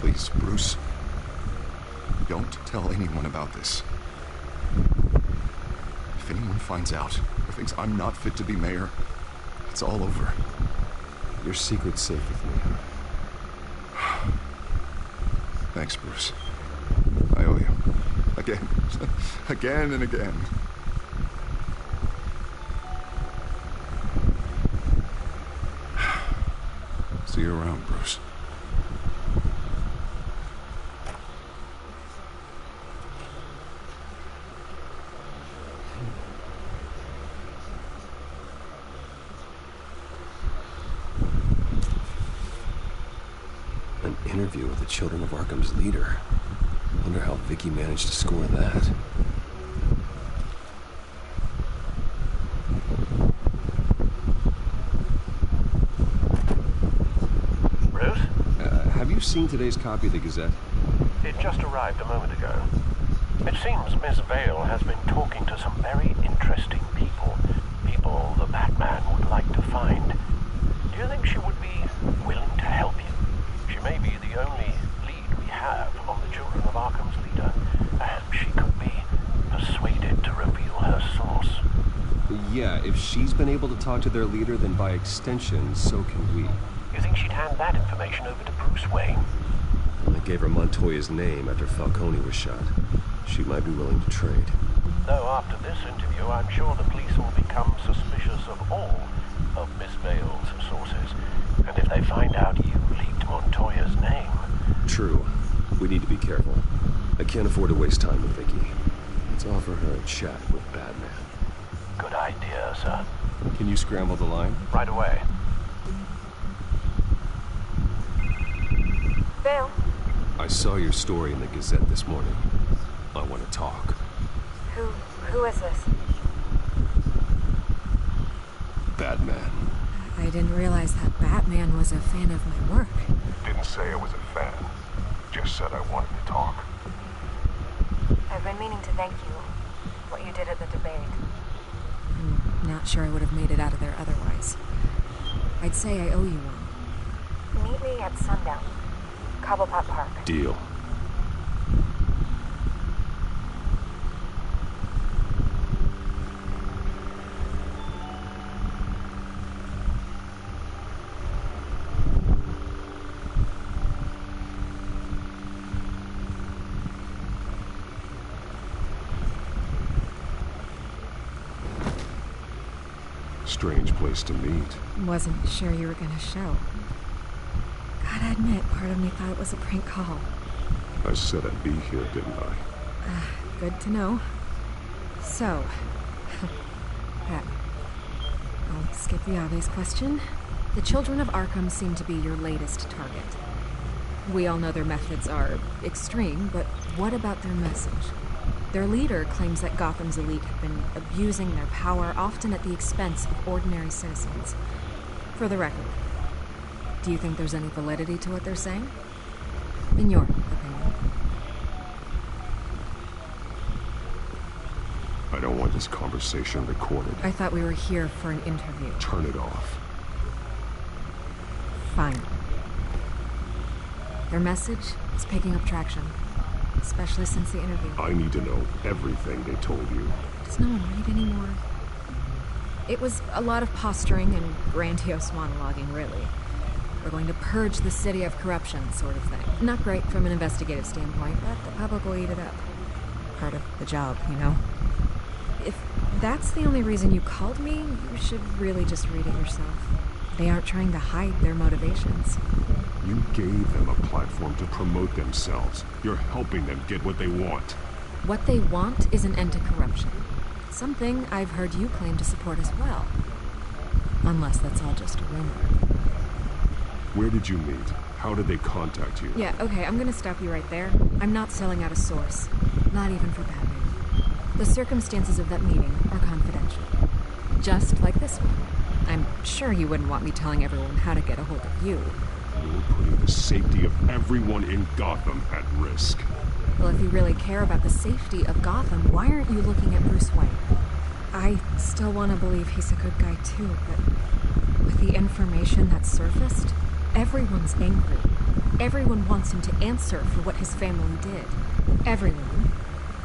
Please, Bruce. Don't tell anyone about this. If anyone finds out or thinks I'm not fit to be mayor, it's all over. Your secret's safe with me. Thanks, Bruce. I owe you. Again. Again and again. See you around, Bruce. An interview with the Children of Arkham's leader. Wonder how Vicky managed to score that. Bruce? Have you seen today's copy of the Gazette? It just arrived a moment ago. It seems Miss Vale has been talking to some very interesting people. People the Batman would like to find. Do you think she would be willing to help you? She may be the only lead we have on the Children of Arkham's leader, and she could be persuaded to reveal her source. Yeah, if she's been able to talk to their leader, then by extension, so can we. You think she'd hand that information over to Bruce Wayne? I gave her Montoya's name after Falcone was shot. She might be willing to trade. Though after this interview, I'm sure the police will become suspicious of all of Miss Vale's sources. And if they find out you leaked Montoya's name... True. We need to be careful. I can't afford to waste time with Vicky. Let's offer her a chat with Batman. Good idea, sir. Can you scramble the line? Right away. Vale? I saw your story in the Gazette this morning. I want to talk. Who is this? Batman. I didn't realize that Batman was a fan of my work. Didn't say I was a fan. Just said I wanted to talk. I've been meaning to thank you. What you did at the debate. I'm not sure I would have made it out of there otherwise. I'd say I owe you one. Meet me at sundown. Cobblepot Park. Deal. Strange place to meet. Wasn't sure you were gonna show. Gotta admit, part of me thought it was a prank call. I said I'd be here, didn't I? Good to know. So, Pat, I'll skip the obvious question. The Children of Arkham seem to be your latest target. We all know their methods are extreme, but what about their message? Their leader claims that Gotham's elite have been abusing their power, often at the expense of ordinary citizens. For the record, do you think there's any validity to what they're saying? In your opinion. I don't want this conversation recorded. I thought we were here for an interview. Turn it off. Fine. Their message is picking up traction. especially since the interview. I need to know everything they told you. Does no one read anymore? It was a lot of posturing and grandiose monologuing, really. We're going to purge the city of corruption, sort of thing. Not great from an investigative standpoint, but the public will eat it up. Part of the job, you know? If that's the only reason you called me, you should really just read it yourself. They aren't trying to hide their motivations. You gave them a platform to promote themselves. You're helping them get what they want. What they want is an end to corruption. Something I've heard you claim to support as well. Unless that's all just a rumor. Where did you meet? How did they contact you? Yeah, okay, I'm gonna stop you right there. I'm not selling out a source. Not even for Batman. The circumstances of that meeting are confidential. Just like this one. I'm sure you wouldn't want me telling everyone how to get a hold of you. You're putting the safety of everyone in Gotham at risk. Well, if you really care about the safety of Gotham, why aren't you looking at Bruce Wayne? I still want to believe he's a good guy too, but with the information that's surfaced, everyone's angry. Everyone wants him to answer for what his family did. Everyone,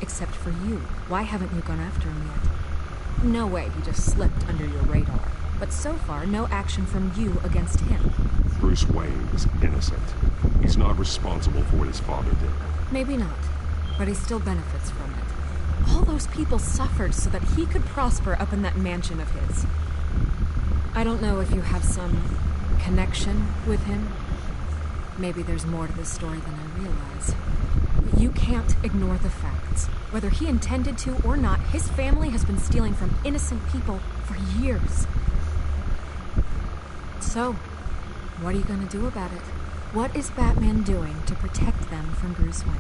except for you. Why haven't you gone after him yet? No way he just slipped under your radar. But so far, no action from you against him. Bruce Wayne is innocent. He's not responsible for what his father did. Maybe not, but he still benefits from it. All those people suffered so that he could prosper up in that mansion of his. I don't know if you have some connection with him. Maybe there's more to this story than I realize. But you can't ignore the facts. Whether he intended to or not, his family has been stealing from innocent people for years. So, what are you going to do about it? What is Batman doing to protect them from Bruce Wayne?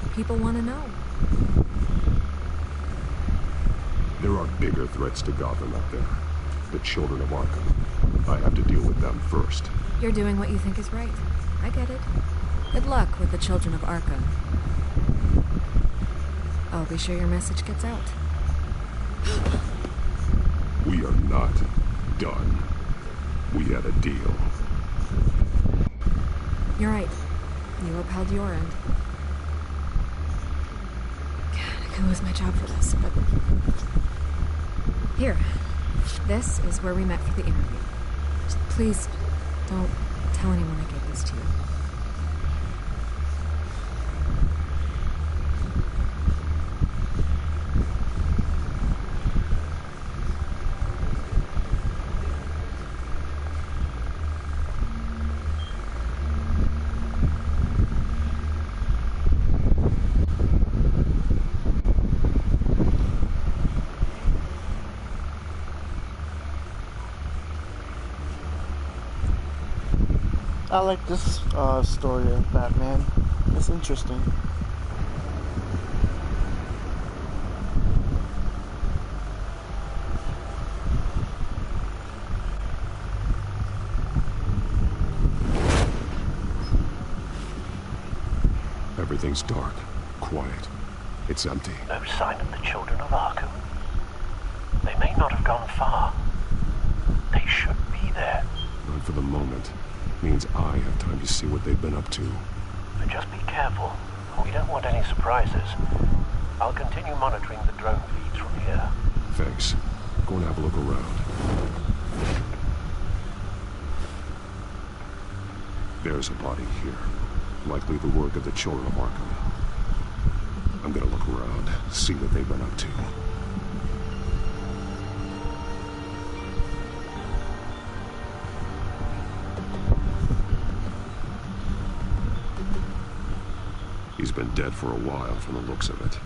The people want to know. There are bigger threats to Gotham out there. The children of Arkham. I have to deal with them first. You're doing what you think is right. I get it. Good luck with the children of Arkham. I'll be sure your message gets out. We are not done. We had a deal. You're right. You upheld your end. God, I could lose my job for this, but... Here. This is where we met for the interview. Just please, don't tell anyone I gave this to you. I like this story of Batman. It's interesting. Everything's dark, quiet. It's empty. No sign of the children of Arkham. They may not have gone far. They should be there. Not for the moment. Means I have time to see what they've been up to. But just be careful. We don't want any surprises. I'll continue monitoring the drone feeds from here. Thanks. Go and have a look around. There's a body here. Likely the work of the children of Arkham. I'm gonna look around, see what they've been up to. He's been dead for a while from the looks of it.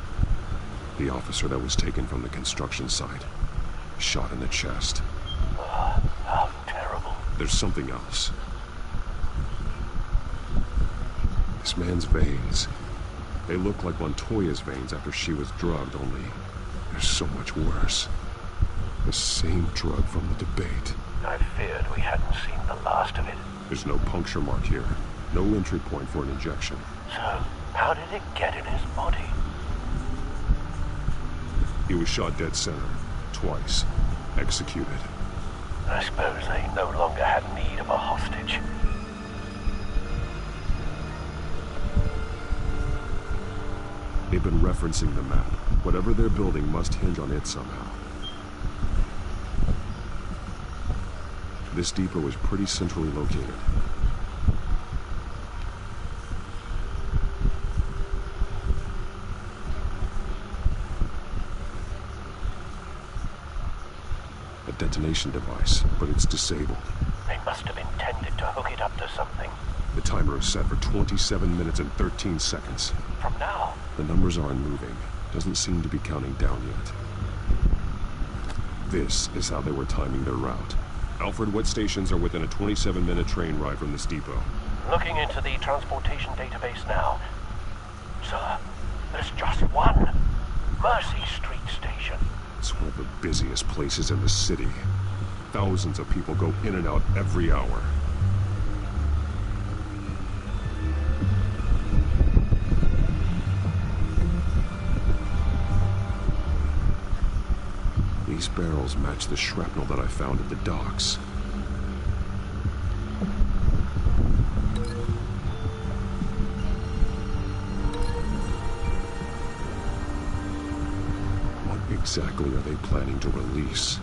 The officer that was taken from the construction site. Shot in the chest. How terrible. There's something else. This man's veins. They look like Montoya's veins after she was drugged, only they're so much worse. The same drug from the debate. I feared we hadn't seen the last of it. There's no puncture mark here. No entry point for an injection. So, how did it get in his body? He was shot dead center. Twice. Executed. I suppose they no longer had need of a hostage. They've been referencing the map. Whatever they're building must hinge on it somehow. This depot is pretty centrally located. A detonation device, but it's disabled. They must have intended to hook it up to something. The timer is set for 27 minutes and 13 seconds. From now? The numbers aren't moving. Doesn't seem to be counting down yet. This is how they were timing their route. Alfred, what stations are within a 27-minute train ride from this depot? Looking into the transportation database now. Sir, there's just one. Mercy Street Station. It's one of the busiest places in the city. Thousands of people go in and out every hour. These barrels match the shrapnel that I found at the docks. What exactly are they planning to release?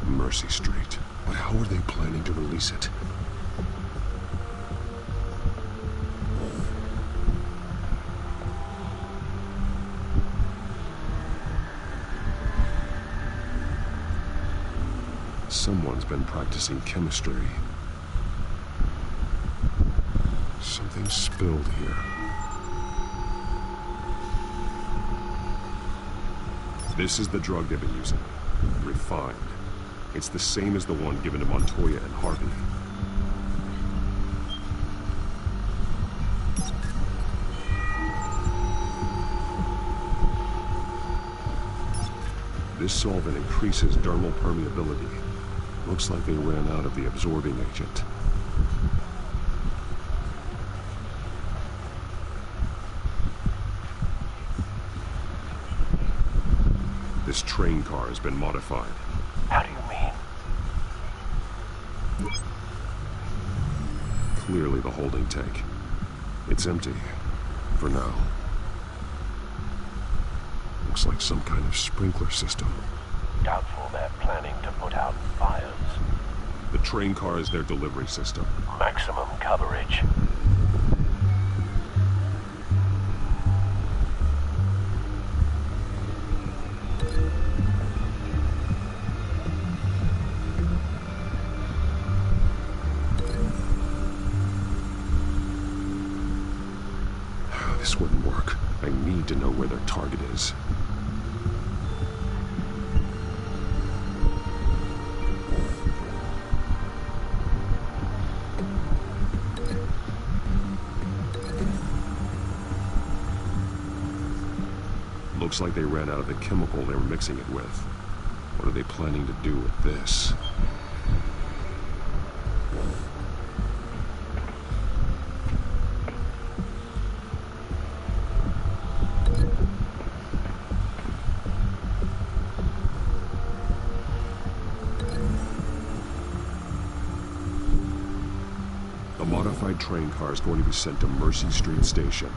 Mercy Street. But how are they planning to release it? Someone's been practicing chemistry. Something spilled here. This is the drug they've been using. Refined. It's the same as the one given to Montoya and Harvey. This solvent increases dermal permeability. Looks like they ran out of the absorbing agent. This train car has been modified. How do you mean? Clearly the holding tank. It's empty. For now. Looks like some kind of sprinkler system. Doubtful they're planning to put out fires. The train car is their delivery system. Maximum coverage. This wouldn't work. I need to know where their target is. Looks like they ran out of the chemical they were mixing it with. What are they planning to do with this? A modified train car is going to be sent to Mercy Street Station.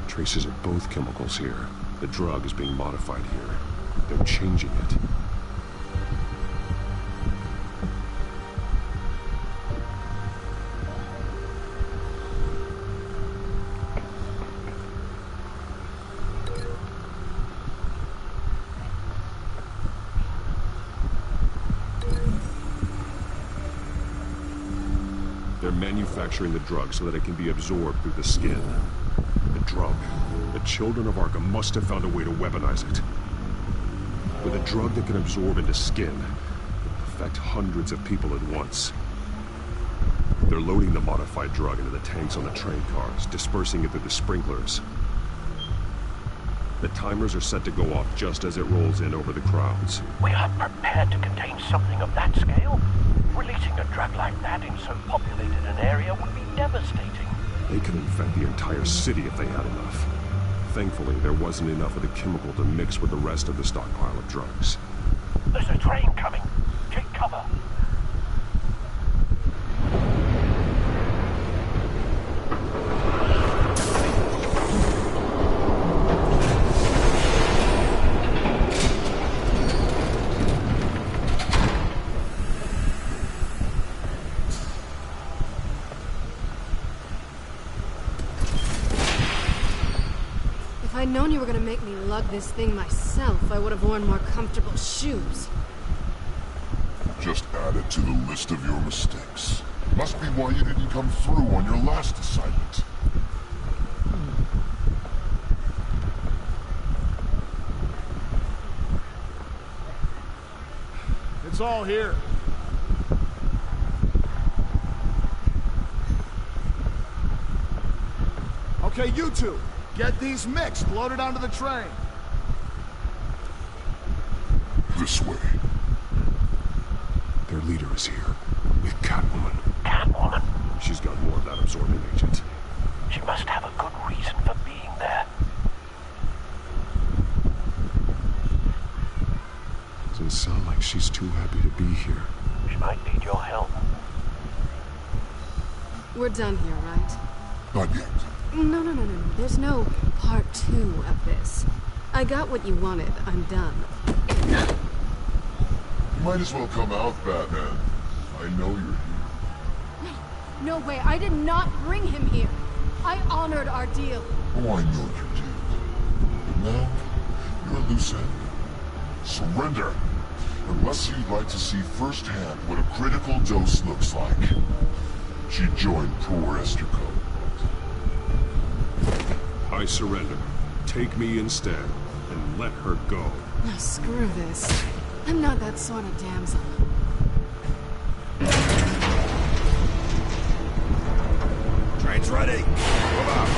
Traces of both chemicals here. The drug is being modified here. They're changing it. They're manufacturing the drug so that it can be absorbed through the skin. The drug. The children of Arkham must have found a way to weaponize it. With a drug that can absorb into skin, it will affect hundreds of people at once. They're loading the modified drug into the tanks on the train cars, dispersing it through the sprinklers. The timers are set to go off just as it rolls in over the crowds. We are prepared to contain something of that scale? Releasing a drug like that in so populated an area would be devastating. They could infect the entire city if they had enough. Thankfully, there wasn't enough of the chemical to mix with the rest of the stockpile of drugs. There's a train coming. Take cover. If I'd known you were gonna make me lug this thing myself, I would have worn more comfortable shoes. Just add it to the list of your mistakes. Must be why you didn't come through on your last assignment. It's all here. Okay, you two, get these mixed, loaded onto the train. This way. Their leader is here, with Catwoman. Catwoman? She's got more of that absorbing agent. She must have a good reason for being there. Doesn't sound like she's too happy to be here. She might need your help. We're done here, right? Not yet. No. There's no part 2 of this. I got what you wanted. I'm done. You might as well come out, Batman. I know you're here. No way. I did not bring him here. I honored our deal. Oh, I know you did. But now, you're a loose end. Surrender. Unless you'd like to see firsthand what a critical dose looks like. She joined poor Esther Coe. I surrender. Take me instead, and let her go. No, screw this. I'm not that sort of damsel. Train's ready. Move out.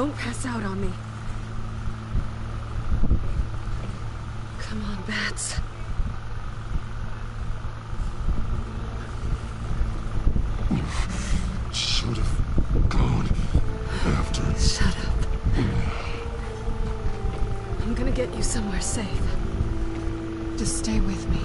Don't pass out on me. Come on, Bats. Should have gone after. Shut up. I'm gonna get you somewhere safe. Just stay with me.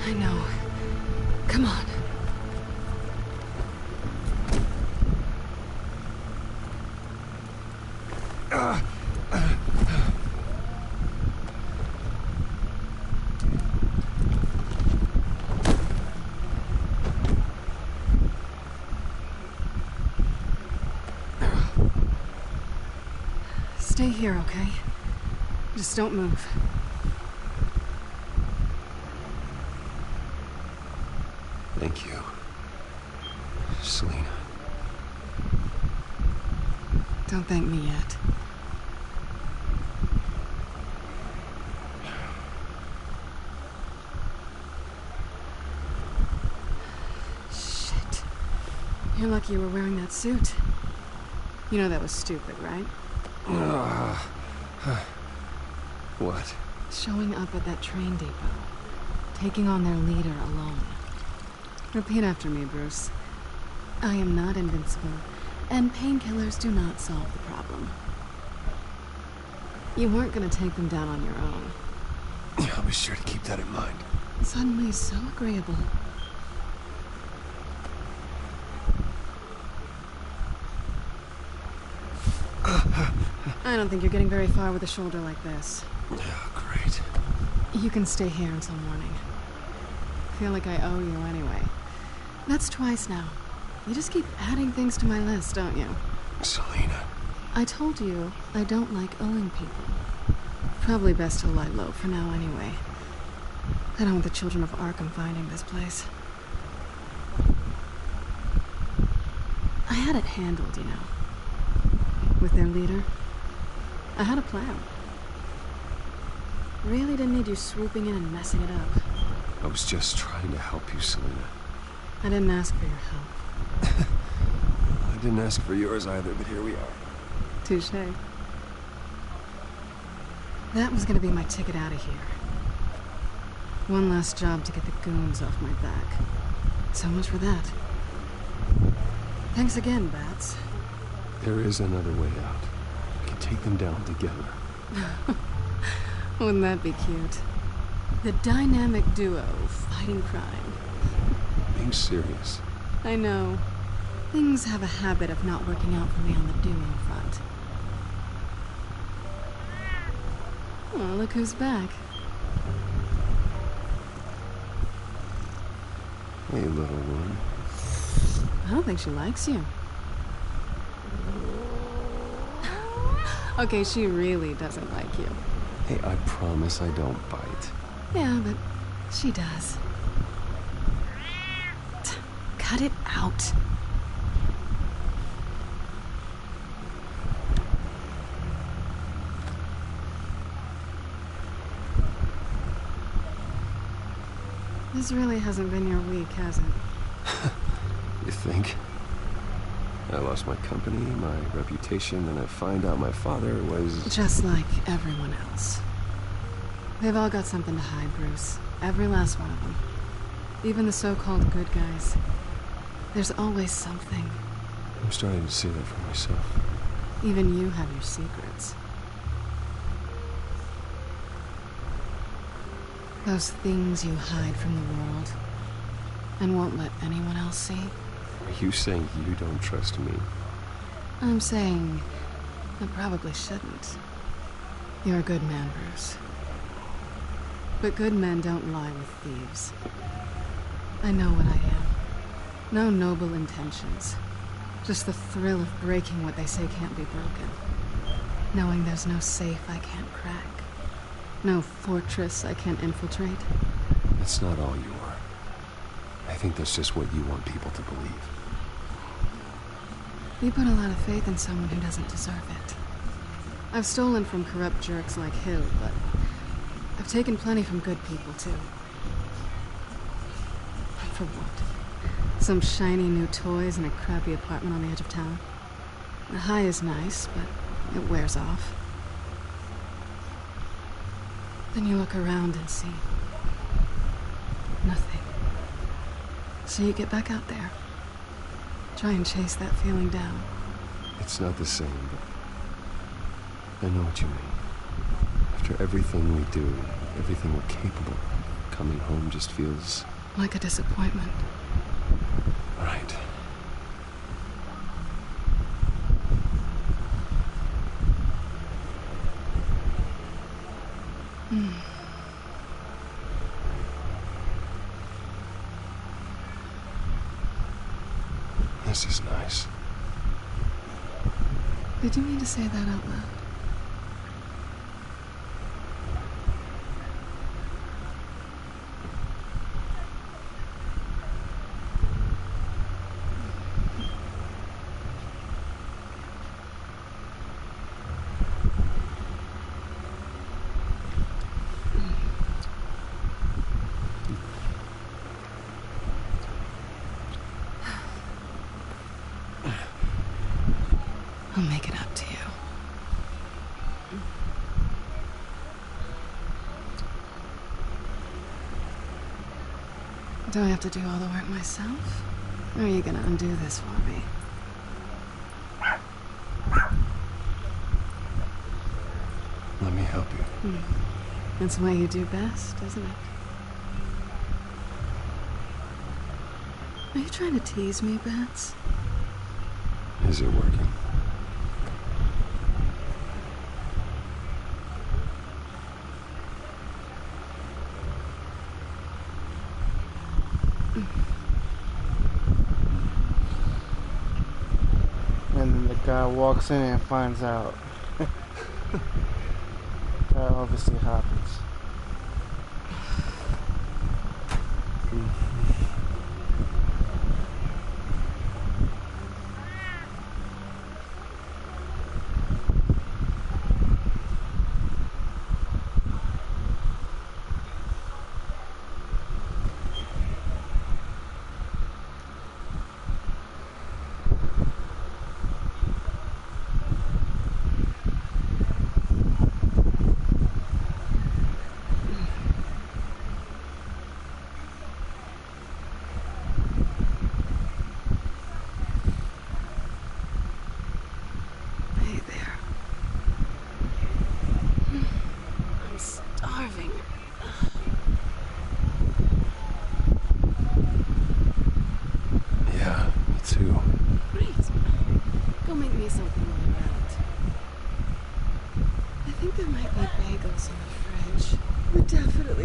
I know. Come on. Stay here, okay? Just don't move. Thank you, Selena. Don't thank me yet. Shit. You're lucky you were wearing that suit. You know that was stupid, right? What? Showing up at that train depot. Taking on their leader alone. Repeat after me, Bruce. I am not invincible, and painkillers do not solve the problem. You weren't gonna take them down on your own. I'll be sure to keep that in mind. Suddenly so agreeable. I don't think you're getting very far with a shoulder like this. Great. You can stay here until morning. Feel like I owe you anyway. That's twice now. You just keep adding things to my list, don't you? Selena. I told you I don't like owing people. Probably best to lie low for now anyway. I don't want the children of Arkham finding this place. I had it handled, you know. With their leader. I had a plan. Really didn't need you swooping in and messing it up. I was just trying to help you, Selena. I didn't ask for your help. I didn't ask for yours either, but here we are. Touché. That was gonna be my ticket out of here. One last job to get the goons off my back. So much for that. Thanks again, Bats. There is another way out. We can take them down together. Wouldn't that be cute? The dynamic duo fighting crime. Being serious. I know. Things have a habit of not working out for me on the duo front. Oh, look who's back. Hey, little one. I don't think she likes you. Okay, she really doesn't like you. Hey, I promise I don't bite. Yeah, but she does. Cut it out. This really hasn't been your week, has it? You think? I lost my company, my reputation, and I find out my father was... Just like everyone else. They've all got something to hide, Bruce. Every last one of them. Even the so-called good guys. There's always something. I'm starting to see that for myself. Even you have your secrets. Those things you hide from the world and won't let anyone else see. Are you saying you don't trust me? I'm saying I probably shouldn't. You're a good man, Bruce. But good men don't lie with thieves. I know what I am. No noble intentions. Just the thrill of breaking what they say can't be broken. Knowing there's no safe I can't crack. No fortress I can't infiltrate. That's not all you are. I think that's just what you want people to believe. You put a lot of faith in someone who doesn't deserve it. I've stolen from corrupt jerks like Hill, but I've taken plenty from good people, too. For what? Some shiny new toys in a crappy apartment on the edge of town? The high is nice, but it wears off. Then you look around and see nothing. So you get back out there. Try and chase that feeling down. It's not the same, but I know what you mean. After everything we do, everything we're capable of, coming home just feels... like a disappointment. Right. This is nice. Did you mean to say that out loud? I'll make it up to you. Do I have to do all the work myself? Or are you gonna undo this for me? Let me help you. That's the way you do best, isn't it? Are you trying to tease me, Bats? Is it working? And then the guy walks in and finds out. That obviously happens.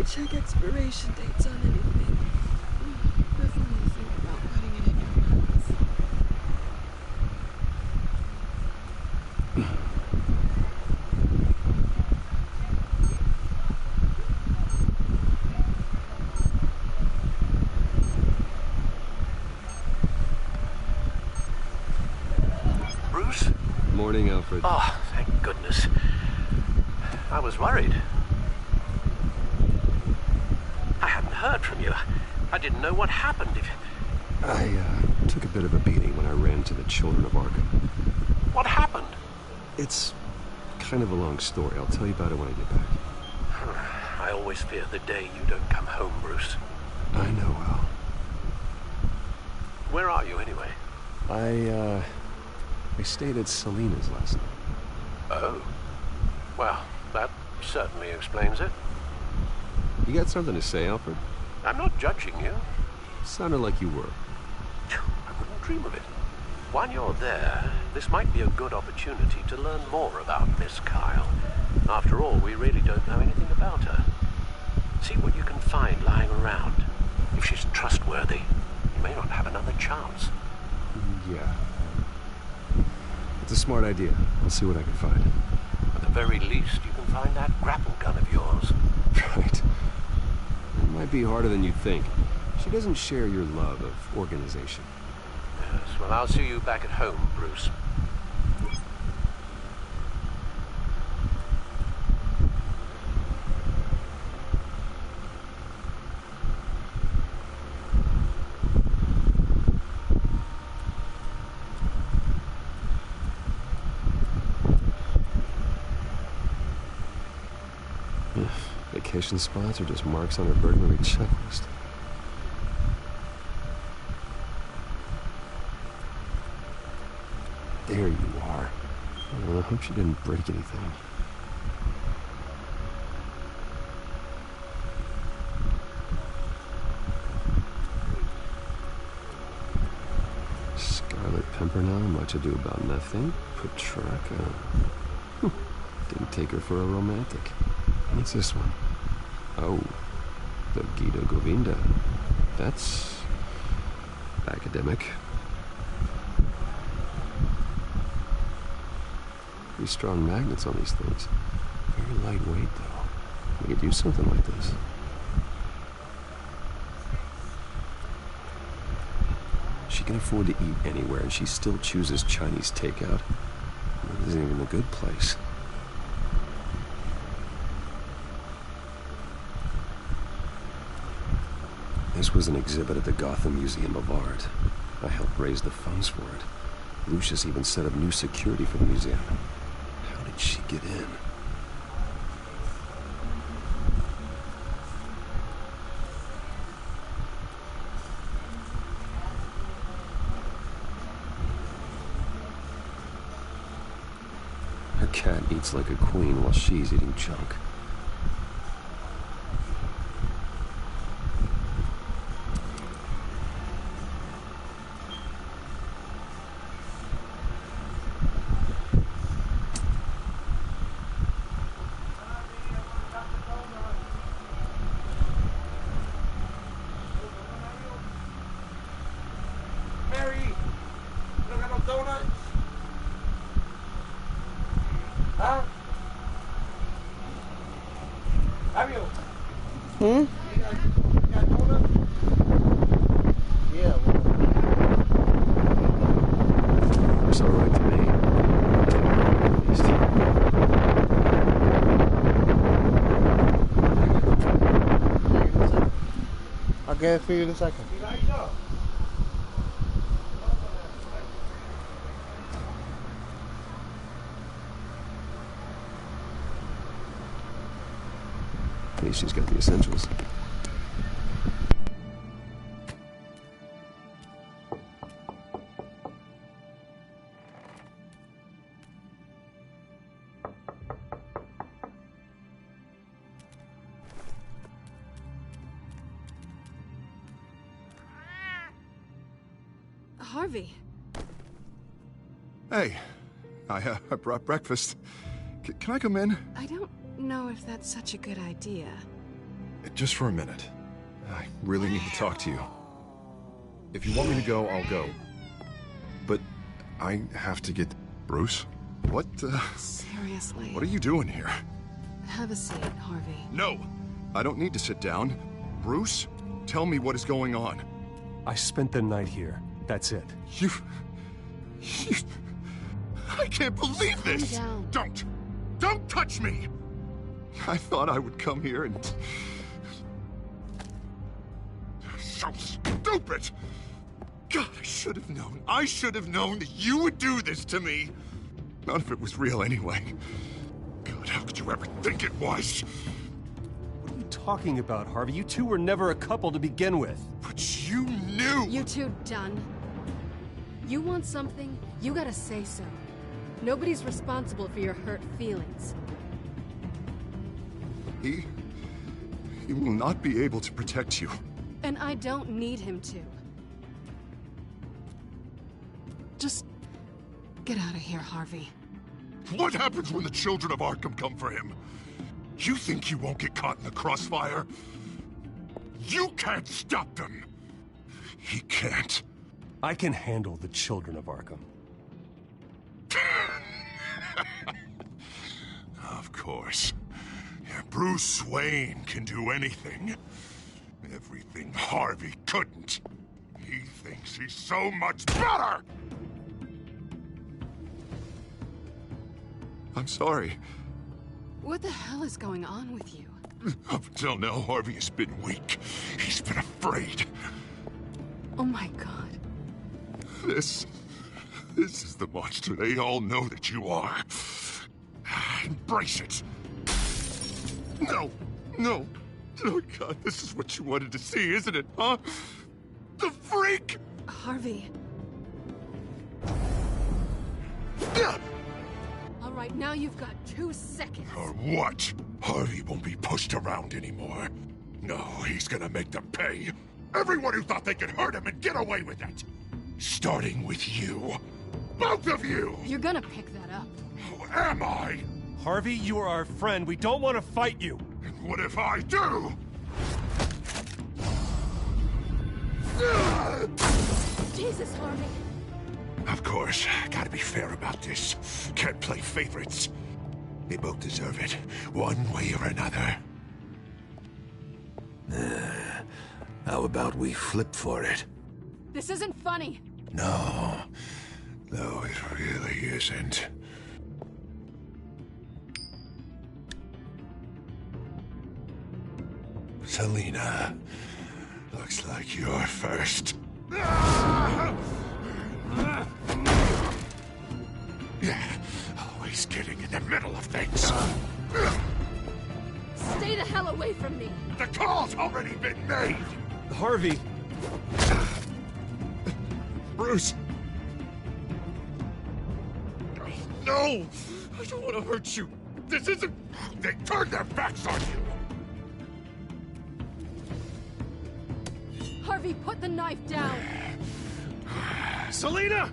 Check expiration dates on anything before you think about putting it in your mouth. Bruce? Morning, Alfred. Oh, thank goodness. I was worried. Heard from you. I didn't know what happened. I took a bit of a beating when I ran to the Children of Arkham. What happened? It's kind of a long story. I'll tell you about it when I get back. I always fear the day you don't come home, Bruce. I know, Al. Where are you, anyway? I stayed at Selena's last night. Oh. Well, that certainly explains it. You got something to say, Alfred? I'm not judging you. Sounded like you were. I wouldn't dream of it. While you're there, this might be a good opportunity to learn more about Miss Kyle. After all, we really don't know anything about her. See what you can find lying around. If she's trustworthy, you may not have another chance. Yeah. It's a smart idea. I'll see what I can find. At the very least, you can find that grapple gun of yours. Right. It might be harder than you think. She doesn't share your love of organization. Yes, well, I'll see you back at home, Bruce. Vacation spots are just marks on her burglary checklist. There you are. Well, I hope she didn't break anything. Scarlet Pimpernel, Much Ado About Nothing, Petrarca. Didn't take her for a romantic. What's this one? Oh, the Gita Govinda. That's academic. Pretty strong magnets on these things. Very lightweight, though. We could use something like this. She can afford to eat anywhere, and she still chooses Chinese takeout. That isn't even a good place. This was an exhibit at the Gotham Museum of Art. I helped raise the funds for it. Lucius even set up new security for the museum. How did she get in? Her cat eats like a queen while she's eating junk. Looks all right to me. At least. I'll get it for you in a second. At least she's got the essentials. Harvey. Hey, I brought breakfast. Can I come in? I don't know if that's such a good idea. Just for a minute. I really need to talk to you. If you want me to go, I'll go. But I have to get... Bruce? What, Seriously. What are you doing here? Have a seat, Harvey. No! I don't need to sit down. Bruce, tell me what is going on. I spent the night here. That's it. You... I can't believe this! Calm down. Don't touch me! I thought I would come here and... So stupid! God, I should have known. I should have known that you would do this to me. None of it was real anyway. God, how could you ever think it was? What are you talking about, Harvey? You two were never a couple to begin with. But you knew! You two done? You want something, you gotta say so. Nobody's responsible for your hurt feelings. He will not be able to protect you. And I don't need him to. Just get out of here, Harvey. What happens when the children of Arkham come for him? You think you won't get caught in the crossfire? You can't stop them! He can't. I can handle the children of Arkham. Of course. Bruce Wayne can do anything. Everything Harvey couldn't. He thinks he's so much better! I'm sorry. What the hell is going on with you? Up until now, Harvey has been weak. He's been afraid. Oh my god. This is the monster they all know that you are. Embrace it. No. Oh god, this is what you wanted to see, isn't it, huh? The freak! Harvey. All right, now you've got 2 seconds. Or what? Harvey won't be pushed around anymore. No, he's gonna make them pay. Everyone who thought they could hurt him and get away with it. Starting with you. Both of you! You're gonna pick that up. Who am I? Harvey, you are our friend. We don't want to fight you. And what if I do? Jesus, Harvey. Of course, gotta be fair about this. Can't play favorites. They both deserve it, one way or another. How about we flip for it? This isn't funny. No, it really isn't. Selena, looks like you're first. Yeah, always getting in the middle of things. Stay the hell away from me. The call's already been made. Harvey. Bruce. No, I don't want to hurt you. This isn't... They turned their backs on you. Harvey, put the knife down. Selena!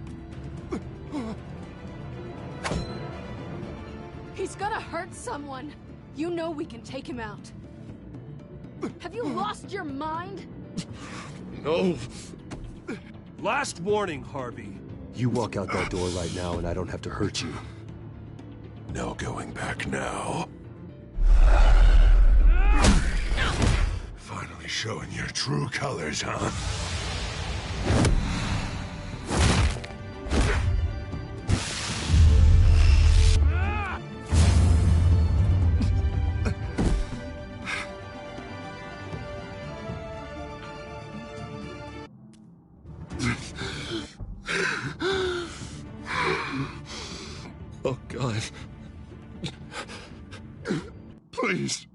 He's gonna hurt someone. You know we can take him out. Have you lost your mind? No. Last warning, Harvey. You walk out that door right now and I don't have to hurt you. No going back now. Finally showing your true colors, huh? Oh, God. Please.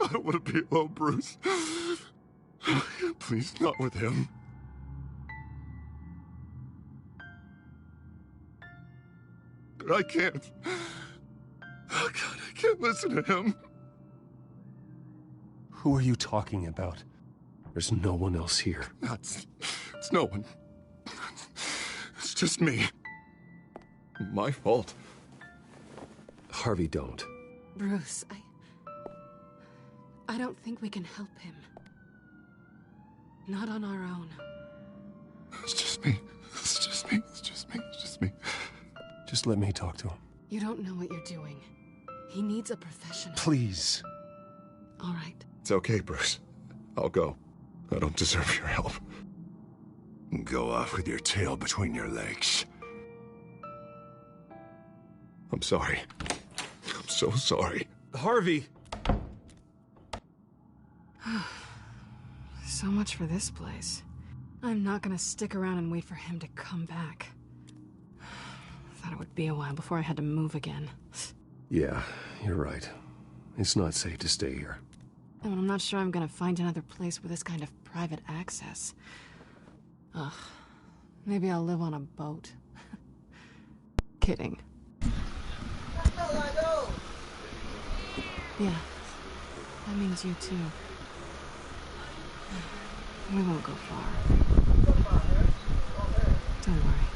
I don't want to be alone, Bruce. Please, not with him. But I can't. Oh, God, I can't listen to him. Who are you talking about? There's no one else here. It's no one. It's just me. My fault. Harvey, don't. Bruce, I don't think we can help him. Not on our own. It's just me. It's just me. It's just me. It's just me. Just let me talk to him. You don't know what you're doing. He needs a professional. Please. All right. It's okay, Bruce. I'll go. I don't deserve your help. Go off with your tail between your legs. I'm sorry. I'm so sorry. Harvey! So much for this place. I'm not gonna stick around and wait for him to come back. Thought it would be a while before I had to move again. Yeah, you're right. It's not safe to stay here. And I'm not sure I'm gonna find another place with this kind of private access. Ugh. Maybe I'll live on a boat. Kidding. Yeah. That means you too. We won't go far. Don't worry.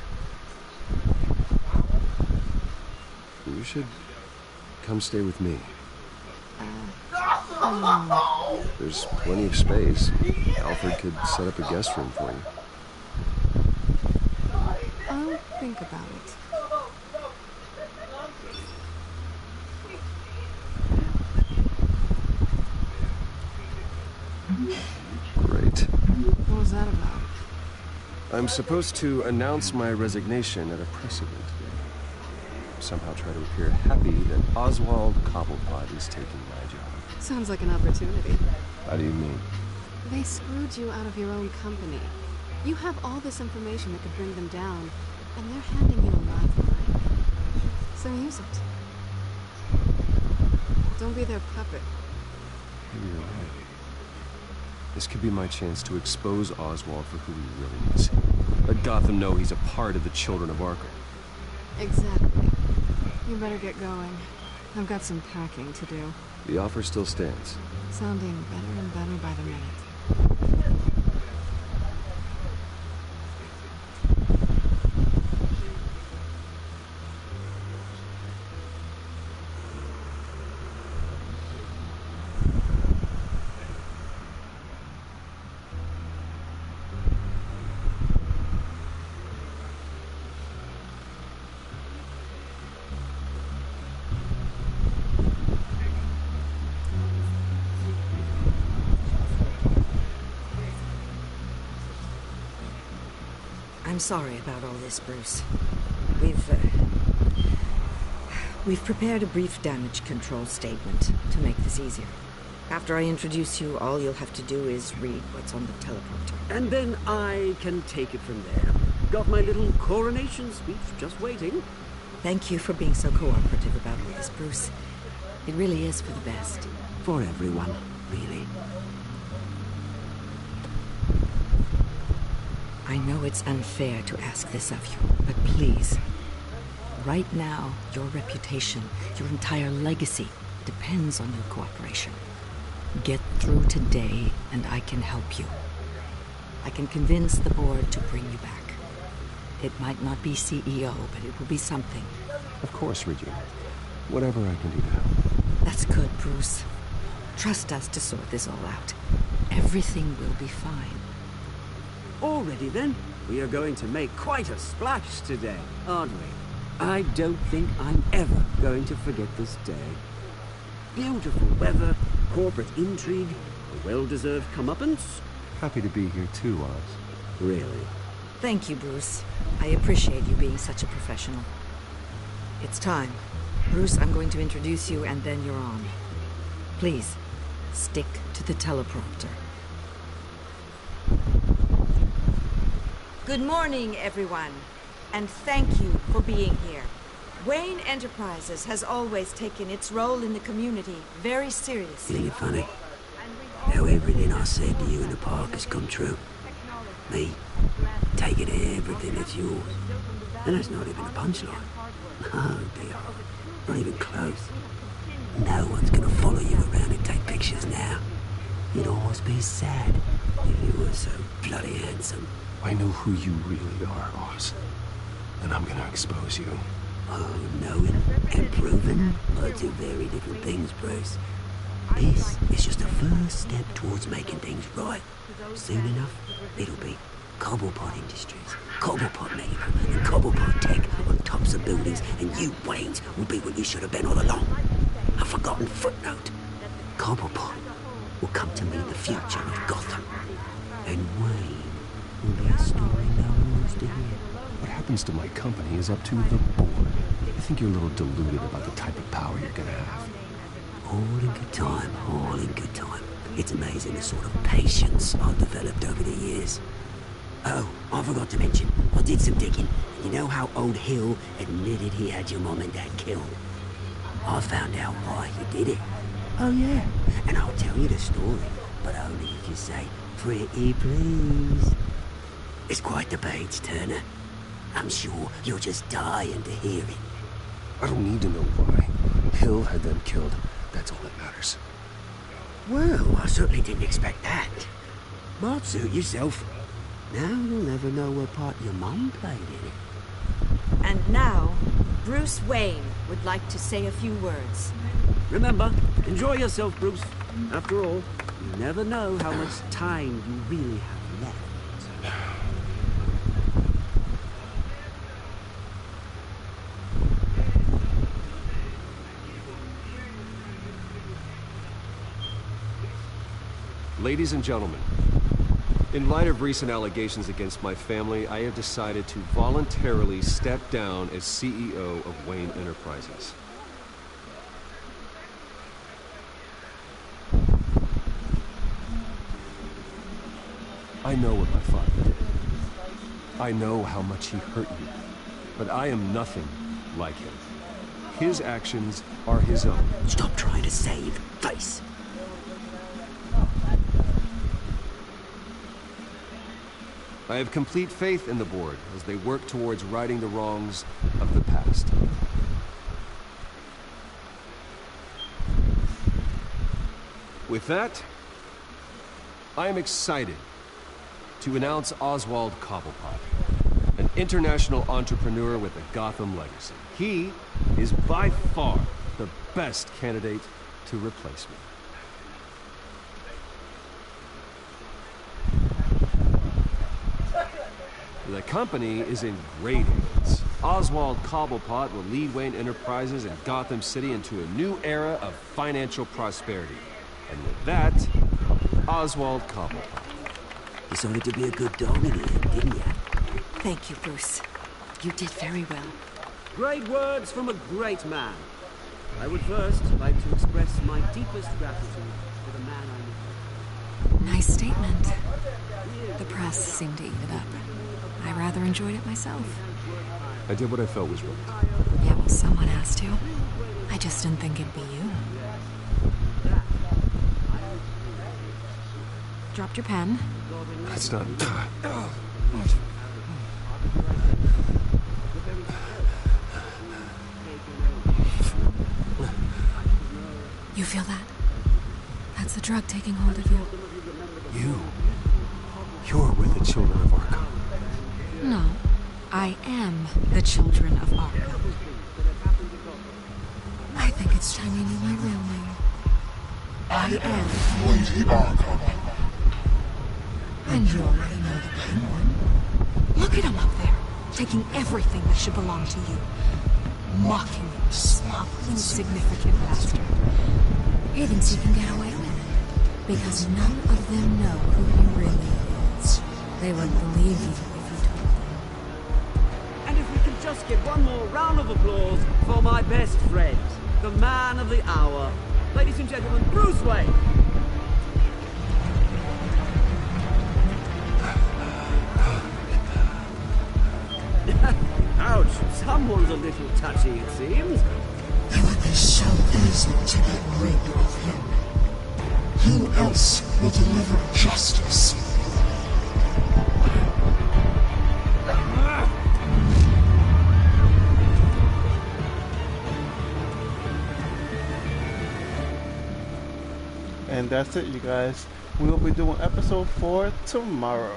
You should come stay with me. There's plenty of space. Alfred could set up a guest room for you. I'll think about it. Great. What was that about? I'm supposed to announce my resignation at a press event. Somehow try to appear happy that Oswald Cobblepot is taking my job. Sounds like an opportunity. How do you mean? They screwed you out of your own company. You have all this information that could bring them down, and they're handing you a live mic. So use it. Don't be their puppet. Maybe you're right. This could be my chance to expose Oswald for who he really is. Let Gotham know he's a part of the Children of Arkham. Exactly. You better get going. I've got some packing to do. The offer still stands. Sounding better and better by the minute. I'm sorry about all this, Bruce. We've prepared a brief damage control statement to make this easier. After I introduce you, all you'll have to do is read what's on the teleprompter. And then I can take it from there. Got my little coronation speech just waiting. Thank you for being so cooperative about all this, Bruce. It really is for the best. For everyone, really. I know it's unfair to ask this of you, but please. Right now, your reputation, your entire legacy, depends on your cooperation. Get through today, and I can help you. I can convince the board to bring you back. It might not be CEO, but it will be something. Of course, Regina. Whatever I can do to help. That's good, Bruce. Trust us to sort this all out. Everything will be fine. Already then, we are going to make quite a splash today, aren't we? I don't think I'm ever going to forget this day. Beautiful weather, corporate intrigue, a well-deserved comeuppance. Happy to be here too, Oz. Really? Thank you, Bruce. I appreciate you being such a professional. It's time. Bruce, I'm going to introduce you and then you're on. Please, stick to the teleprompter. Good morning, everyone, and thank you for being here. Wayne Enterprises has always taken its role in the community very seriously. Isn't it funny? How everything I said to you in the park has come true. Me, taking everything that's yours. And that's not even a punchline. No, dear. Not even close. No one's gonna follow you around and take pictures now. You'd almost be sad if you were so bloody handsome. I know who you really are, Oz. And I'm gonna expose you. Oh, knowing and proving are two very different things, Bruce. This is just a first step towards making things right. Soon enough, it'll be Cobblepot Industries, Cobblepot Medical, and Cobblepot Tech on tops of buildings, and you, Waynes, will be what you should have been all along. A forgotten footnote. Cobblepot will come to mean the future of Gotham. And Wayne will be a story no one wants to hear. What happens to my company is up to the board. I think you're a little deluded about the type of power you're gonna have. All in good time, all in good time. It's amazing the sort of patience I've developed over the years. Oh, I forgot to mention, I did some digging. You know how old Hill admitted he had your mom and dad killed? I found out why he did it. Oh yeah, and I'll tell you the story, but only if you say, pretty please. It's quite the page, Turner. I'm sure you're just dying to hear it. I don't need to know why. Hill had them killed. That's all that matters. Well, I certainly didn't expect that. But suit yourself. Now you'll never know what part your mum played in it. And now, Bruce Wayne would like to say a few words. Remember, enjoy yourself, Bruce. After all, you never know how much time you really have left. Ladies and gentlemen, in light of recent allegations against my family, I have decided to voluntarily step down as CEO of Wayne Enterprises. I know what my father did. I know how much he hurt you, but I am nothing like him. His actions are his own. Stop trying to save face. I have complete faith in the board as they work towards righting the wrongs of the past. With that, I am excited to announce Oswald Cobblepot, an international entrepreneur with a Gotham legacy. He is by far the best candidate to replace me. The company is in great hands. Oswald Cobblepot will lead Wayne Enterprises and Gotham City into a new era of financial prosperity. And with that, Oswald Cobblepot. Decided to be a good dog in the end, didn't you? Thank you, Bruce. You did very well. Great words from a great man. I would first like to express my deepest gratitude to the man I know. Nice statement. The press seemed to eat it up. I rather enjoyed it myself. I did what I felt was right. Yeah, well, someone has to. I just didn't think it'd be you. Dropped your pen. That's not... You feel that? That's the drug taking hold of you. You're with the children of Arkham. No, I am the children of Arkham. I think it's time you knew my real name. I am Lady Arkham. And you already know the Penguin. Look at him up there, taking everything that should belong to you. Mocking you, smug, insignificant bastard. He thinks he can get away with it. Because none of them know who he really is. They wouldn't believe you if you told them. And if we can just get one more round of applause for my best friend, the man of the hour, ladies and gentlemen, Bruce Wayne. Ouch, someone's a little touchy, it seems. It would be so easy to get rid of him. Who else will deliver justice? And that's it, you guys. We will be doing episode 4 tomorrow.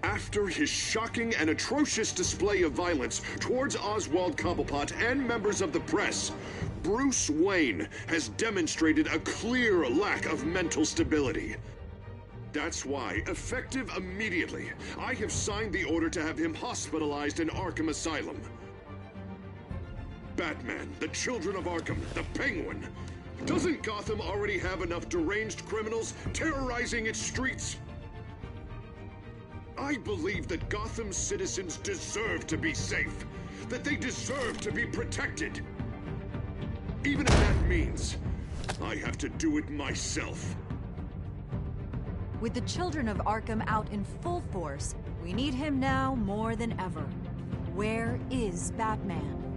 After his shocking and atrocious display of violence towards Oswald Cobblepot and members of the press, Bruce Wayne has demonstrated a clear lack of mental stability. That's why, effective immediately, I have signed the order to have him hospitalized in Arkham Asylum. Batman, the Children of Arkham, the Penguin. Doesn't Gotham already have enough deranged criminals terrorizing its streets? I believe that Gotham's citizens deserve to be safe, that they deserve to be protected. Even if that means I have to do it myself. With the children of Arkham out in full force, we need him now more than ever. Where is Batman?